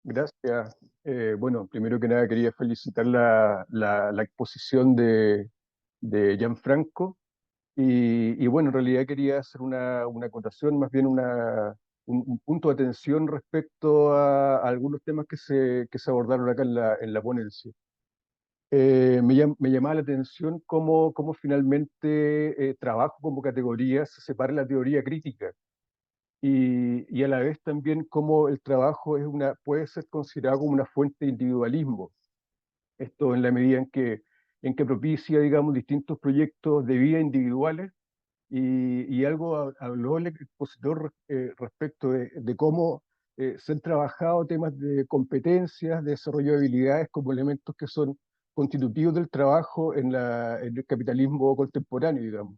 Gracias. Bueno, primero que nada quería felicitar la exposición de Gianfranco y bueno, en realidad quería hacer una acotación, más bien un punto de atención respecto a algunos temas que se abordaron acá en la ponencia. Me llamaba la atención cómo finalmente trabajo como categoría se separa la teoría crítica y a la vez también cómo el trabajo puede ser considerado como una fuente de individualismo. Esto en la medida en que propicia, digamos, distintos proyectos de vida individuales y algo habló el expositor respecto de cómo se han trabajado temas de competencias, de desarrollo de habilidades como elementos que son constitutivos del trabajo en el capitalismo contemporáneo, digamos.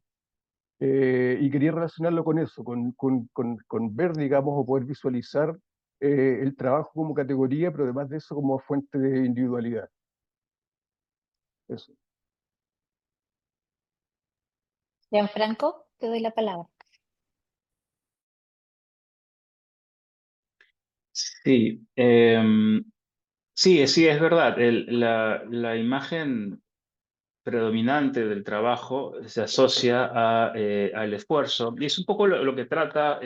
Y quería relacionarlo con eso, con ver, digamos, o poder visualizar el trabajo como categoría, pero además de eso como fuente de individualidad. Eso. Gianfranco, te doy la palabra. Sí, sí, es verdad. La imagen predominante del trabajo se asocia al esfuerzo y es un poco lo que trata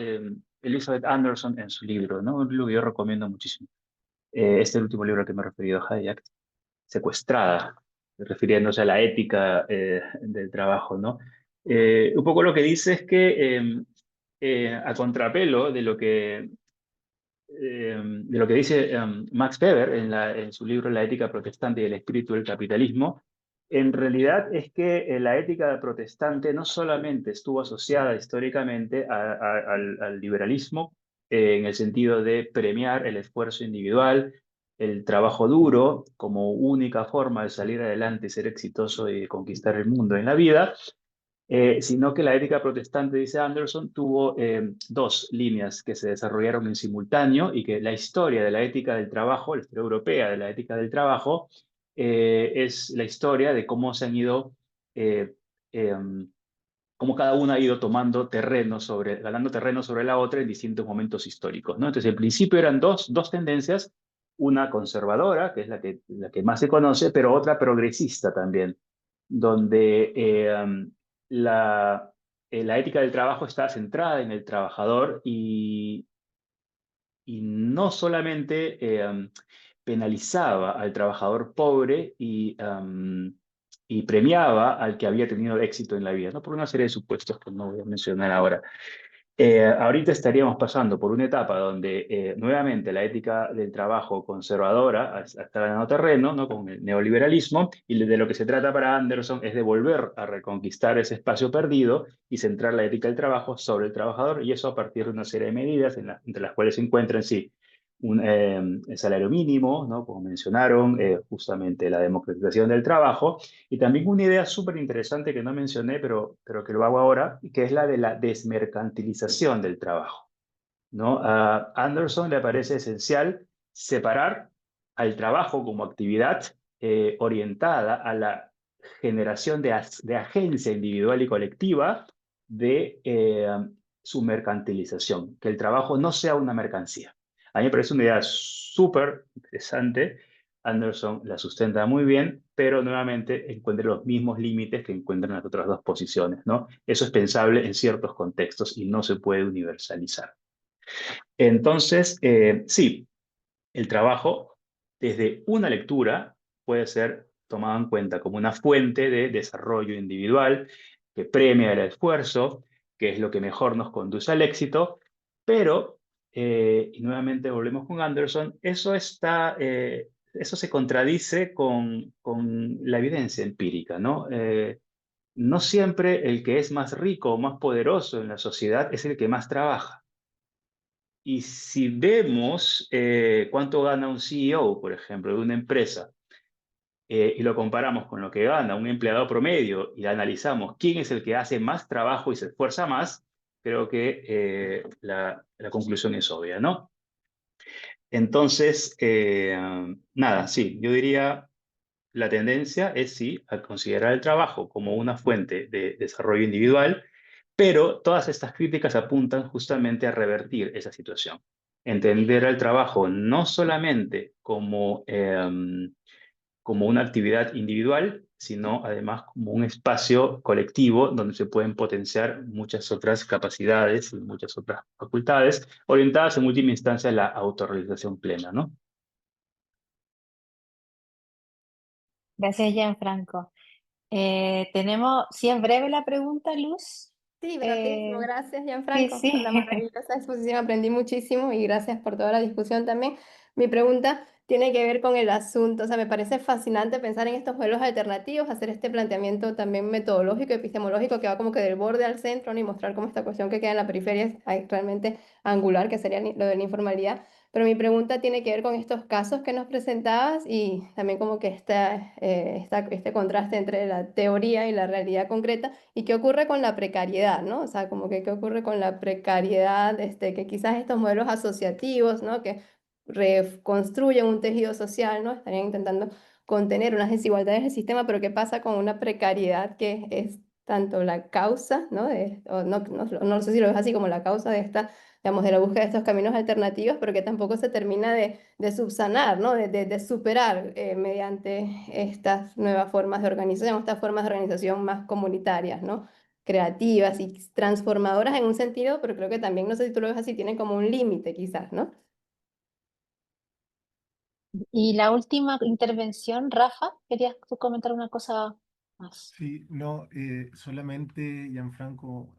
Elizabeth Anderson en su libro, ¿no? Un libro que yo recomiendo muchísimo. Este último libro que me he referido a Hayek, Secuestrada, refiriéndose a la ética del trabajo, ¿no? Un poco lo que dice es que a contrapelo de lo que dice Max Weber en su libro La ética protestante y el espíritu del capitalismo, en realidad es que la ética protestante no solamente estuvo asociada históricamente al liberalismo, en el sentido de premiar el esfuerzo individual, el trabajo duro como única forma de salir adelante y ser exitoso y conquistar el mundo en la vida, sino que la ética protestante, dice Anderson, tuvo dos líneas que se desarrollaron en simultáneo y que la historia de la ética del trabajo, la historia europea de la ética del trabajo, es la historia de cómo se han ido, eh, cómo cada una ha ido tomando ganando terreno sobre la otra en distintos momentos históricos, ¿no? Entonces, en principio eran dos tendencias, una conservadora, que es la que más se conoce, pero otra progresista también, donde la ética del trabajo está centrada en el trabajador y no solamente penalizaba al trabajador pobre y premiaba al que había tenido éxito en la vida, ¿no? Por una serie de supuestos que no voy a mencionar ahora. Ahorita estaríamos pasando por una etapa donde nuevamente la ética del trabajo conservadora está ganando terreno, ¿no? Con el neoliberalismo, y de lo que se trata para Anderson es de volver a reconquistar ese espacio perdido y centrar la ética del trabajo sobre el trabajador, y eso a partir de una serie de medidas entre las cuales se encuentran, sí, el salario mínimo, ¿no? Como mencionaron, justamente la democratización del trabajo, y también una idea súper interesante que no mencioné, pero que lo hago ahora, que es la de la desmercantilización del trabajo, ¿no? A Anderson le parece esencial separar al trabajo como actividad orientada a la generación de agencia individual y colectiva de su mercantilización, que el trabajo no sea una mercancía. A mí me parece una idea súper interesante. Anderson la sustenta muy bien, pero nuevamente encuentra los mismos límites que encuentran las otras dos posiciones, ¿no? Eso es pensable en ciertos contextos y no se puede universalizar. Entonces, sí, el trabajo desde una lectura puede ser tomado en cuenta como una fuente de desarrollo individual que premia el esfuerzo, que es lo que mejor nos conduce al éxito, pero, y nuevamente volvemos con Anderson, eso se contradice con la evidencia empírica, ¿no? No siempre el que es más rico o más poderoso en la sociedad es el que más trabaja. Y si vemos cuánto gana un CEO, por ejemplo, de una empresa, y lo comparamos con lo que gana un empleado promedio y analizamos quién es el que hace más trabajo y se esfuerza más, creo que la conclusión es obvia, ¿no? Entonces, nada, sí, yo diría la tendencia es sí a considerar el trabajo como una fuente de desarrollo individual, pero todas estas críticas apuntan justamente a revertir esa situación. Entender al trabajo no solamente como una actividad individual, sino además como un espacio colectivo donde se pueden potenciar muchas otras capacidades y muchas otras facultades, orientadas en última instancia a la autorrealización plena, ¿no? Gracias, Gianfranco. Tenemos, si es breve la pregunta, Luz. Sí, rapidísimo. Eh, Gracias, sí, Gianfranco, por la sí. maravillosa exposición. Aprendí muchísimo y gracias por toda la discusión también. Mi pregunta tiene que ver con el asunto. O sea, me parece fascinante pensar en estos modelos alternativos, hacer este planteamiento también metodológico, epistemológico, que va como que del borde al centro, ¿no? Y mostrar cómo esta cuestión que queda en la periferia es realmente angular, que sería lo de la informalidad. Pero mi pregunta tiene que ver con estos casos que nos presentabas y también como que este contraste entre la teoría y la realidad concreta. ¿Y qué ocurre con la precariedad, no? O sea, como que qué ocurre con la precariedad, que quizás estos modelos asociativos, ¿no? Que reconstruyen un tejido social, ¿no? Estarían intentando contener unas desigualdades del sistema, pero ¿qué pasa con una precariedad que es tanto la causa, ¿no? O no sé si lo ves así como la causa de esta, digamos, de la búsqueda de estos caminos alternativos, pero que tampoco se termina de subsanar, ¿no? De superar mediante estas nuevas formas de organización, estas formas de organización más comunitarias, ¿no? Creativas y transformadoras en un sentido, pero creo que también, no sé si tú lo ves así, tienen como un límite quizás, ¿no? Y la última intervención, Rafa, ¿querías tú comentar una cosa más? Sí, no, solamente, Gianfranco,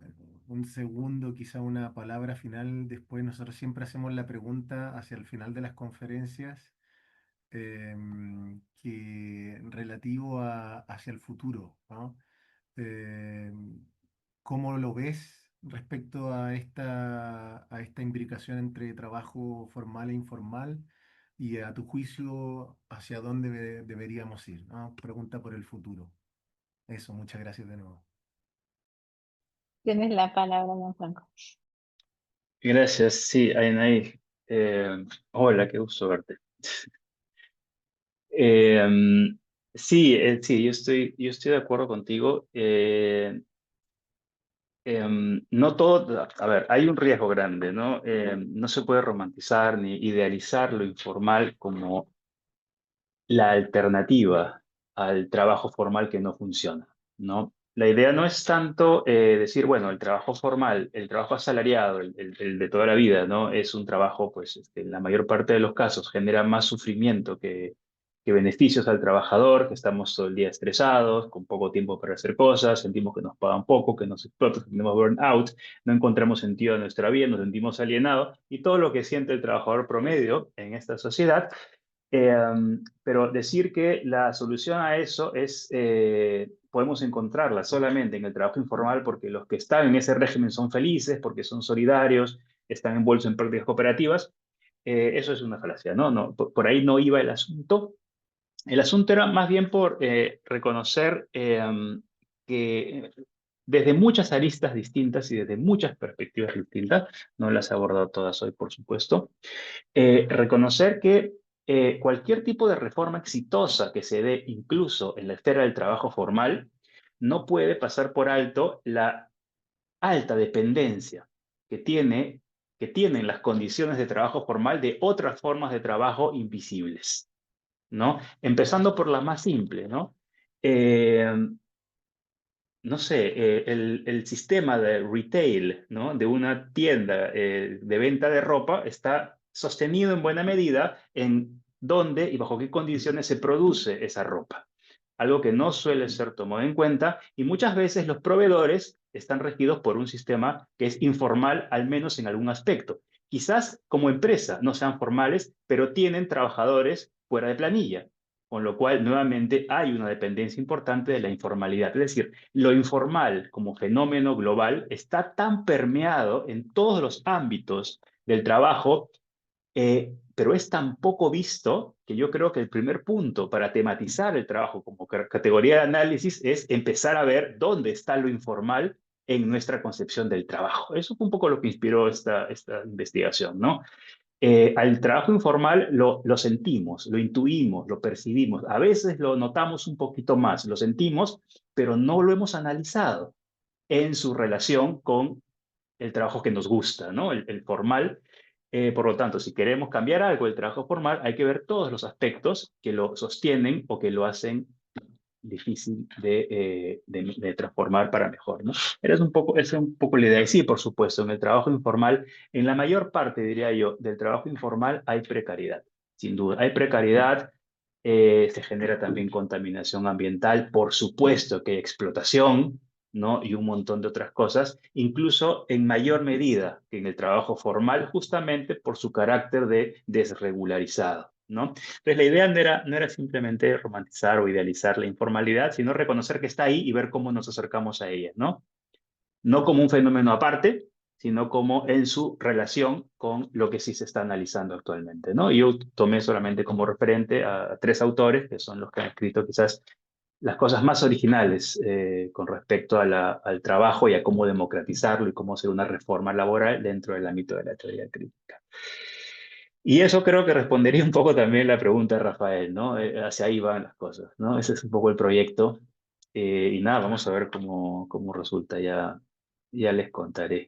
un segundo, quizá una palabra final. Después nosotros siempre hacemos la pregunta hacia el final de las conferencias, que relativo hacia el futuro, ¿no? ¿Cómo lo ves respecto a esta imbricación entre trabajo formal e informal? Y a tu juicio, ¿hacia dónde deberíamos ir? ¿No? Pregunta por el futuro. Eso, muchas gracias de nuevo. Tienes la palabra, Gianfranco. Gracias, sí, Ainaí. Hola, qué gusto verte. Eh, sí, sí, yo estoy de acuerdo contigo. No todo, a ver, hay un riesgo grande, ¿no? No se puede romantizar ni idealizar lo informal como la alternativa al trabajo formal que no funciona, ¿no? La idea no es tanto decir, bueno, el trabajo formal, el trabajo asalariado, el de toda la vida, ¿no? Es un trabajo, pues, en la mayor parte de los casos genera más sufrimiento que beneficios al trabajador, que estamos todo el día estresados, con poco tiempo para hacer cosas, sentimos que nos pagan poco, que nos explotan, tenemos burnout, no encontramos sentido en nuestra vida, nos sentimos alienados, y todo lo que siente el trabajador promedio en esta sociedad. Pero decir que la solución a eso podemos encontrarla solamente en el trabajo informal porque los que están en ese régimen son felices, porque son solidarios, están envueltos en prácticas cooperativas, eso es una falacia, ¿no? No, por ahí no iba el asunto. El asunto era más bien por reconocer que desde muchas aristas distintas y desde muchas perspectivas distintas, no las he abordado todas hoy, por supuesto, reconocer que cualquier tipo de reforma exitosa que se dé incluso en la esfera del trabajo formal no puede pasar por alto la alta dependencia que que tienen las condiciones de trabajo formal de otras formas de trabajo invisibles, ¿no? Empezando por la más simple, ¿no? Eh, no sé, el sistema de retail, ¿no? De una tienda de venta de ropa está sostenido en buena medida en dónde y bajo qué condiciones se produce esa ropa. Algo que no suele ser tomado en cuenta y muchas veces los proveedores están regidos por un sistema que es informal, al menos en algún aspecto. Quizás como empresa no sean formales, pero tienen trabajadores fuera de planilla, con lo cual nuevamente hay una dependencia importante de la informalidad. Es decir, lo informal como fenómeno global está tan permeado en todos los ámbitos del trabajo, pero es tan poco visto que yo creo que el primer punto para tematizar el trabajo como categoría de análisis es empezar a ver dónde está lo informal en nuestra concepción del trabajo. Eso fue un poco lo que inspiró esta investigación, ¿no? Al trabajo informal lo sentimos, lo intuimos, lo percibimos. A veces lo notamos un poquito más, lo sentimos, pero no lo hemos analizado en su relación con el trabajo que nos gusta, ¿no? El formal. Por lo tanto, si queremos cambiar algo del trabajo formal, hay que ver todos los aspectos que lo sostienen o que lo hacen difícil de transformar para mejor, ¿no? Esa es un poco la idea. Y sí, por supuesto, en el trabajo informal, en la mayor parte, diría yo, del trabajo informal hay precariedad, sin duda. Hay precariedad, se genera también contaminación ambiental, por supuesto que hay explotación, ¿no? Y un montón de otras cosas, incluso en mayor medida que en el trabajo formal, justamente por su carácter de desregularizado, ¿no? Entonces, la idea no era simplemente romantizar o idealizar la informalidad, sino reconocer que está ahí y ver cómo nos acercamos a ella, ¿no? No como un fenómeno aparte, sino como en su relación con lo que sí se está analizando actualmente, ¿no? Yo tomé solamente como referente a 3 autores, que son los que han escrito quizás las cosas más originales con respecto al trabajo y a cómo democratizarlo y cómo hacer una reforma laboral dentro del ámbito de la teoría crítica. Y eso creo que respondería un poco también la pregunta de Rafael, ¿no? Hacia ahí van las cosas, ¿no? Ese es un poco el proyecto. Y nada, vamos a ver cómo resulta, ya les contaré.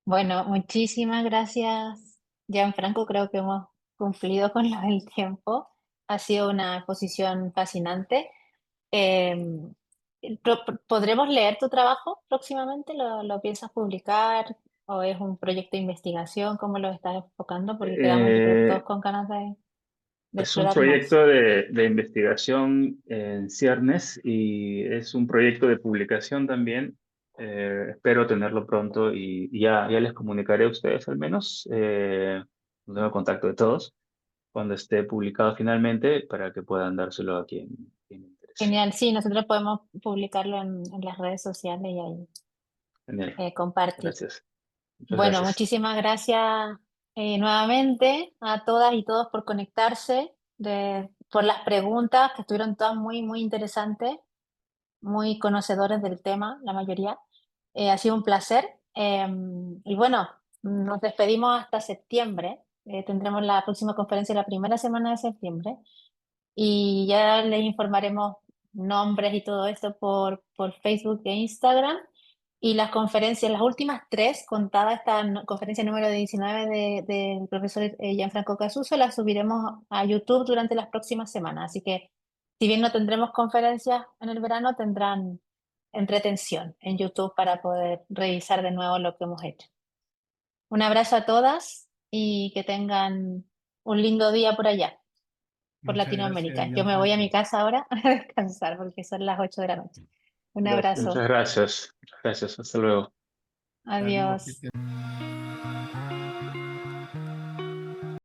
Bueno, muchísimas gracias, Gianfranco. Creo que hemos cumplido con lo del tiempo. Ha sido una exposición fascinante. Eh, ¿Podremos leer tu trabajo próximamente? ¿Lo piensas publicar o es un proyecto de investigación? ¿Cómo lo estás enfocando? Porque quedamos, yo creo, todos Eh, con ganas de es un explorar más. proyecto de investigación en ciernes y es un proyecto de publicación también. Espero tenerlo pronto y ya les comunicaré a ustedes al menos. No tengo contacto de todos cuando esté publicado finalmente para que puedan dárselo a quien le interese. Genial, sí, nosotros podemos publicarlo en las redes sociales y ahí Genial, compartir. gracias. Muchas Bueno, gracias. muchísimas gracias nuevamente a todas y todos por conectarse, por las preguntas que estuvieron todas muy, muy interesantes, muy conocedores del tema, la mayoría. Ha sido un placer. Y bueno, nos despedimos hasta septiembre. Tendremos la próxima conferencia la primera semana de septiembre y ya les informaremos nombres y todo esto por Facebook e Instagram. Y las conferencias, las últimas 3, contada esta conferencia número 19 del profesor Gianfranco Casuso, las subiremos a YouTube durante las próximas semanas. Así que, si bien no tendremos conferencias en el verano, tendrán entretención en YouTube para poder revisar de nuevo lo que hemos hecho. Un abrazo a todas y que tengan un lindo día por allá, por Muchas gracias, Latinoamérica. Yo me voy a mi Gianfranco. casa ahora a descansar porque son las 8 de la noche. Un Gracias. Muchas abrazo. gracias. Muchas gracias. Hasta luego. Saludos, que Adiós. estén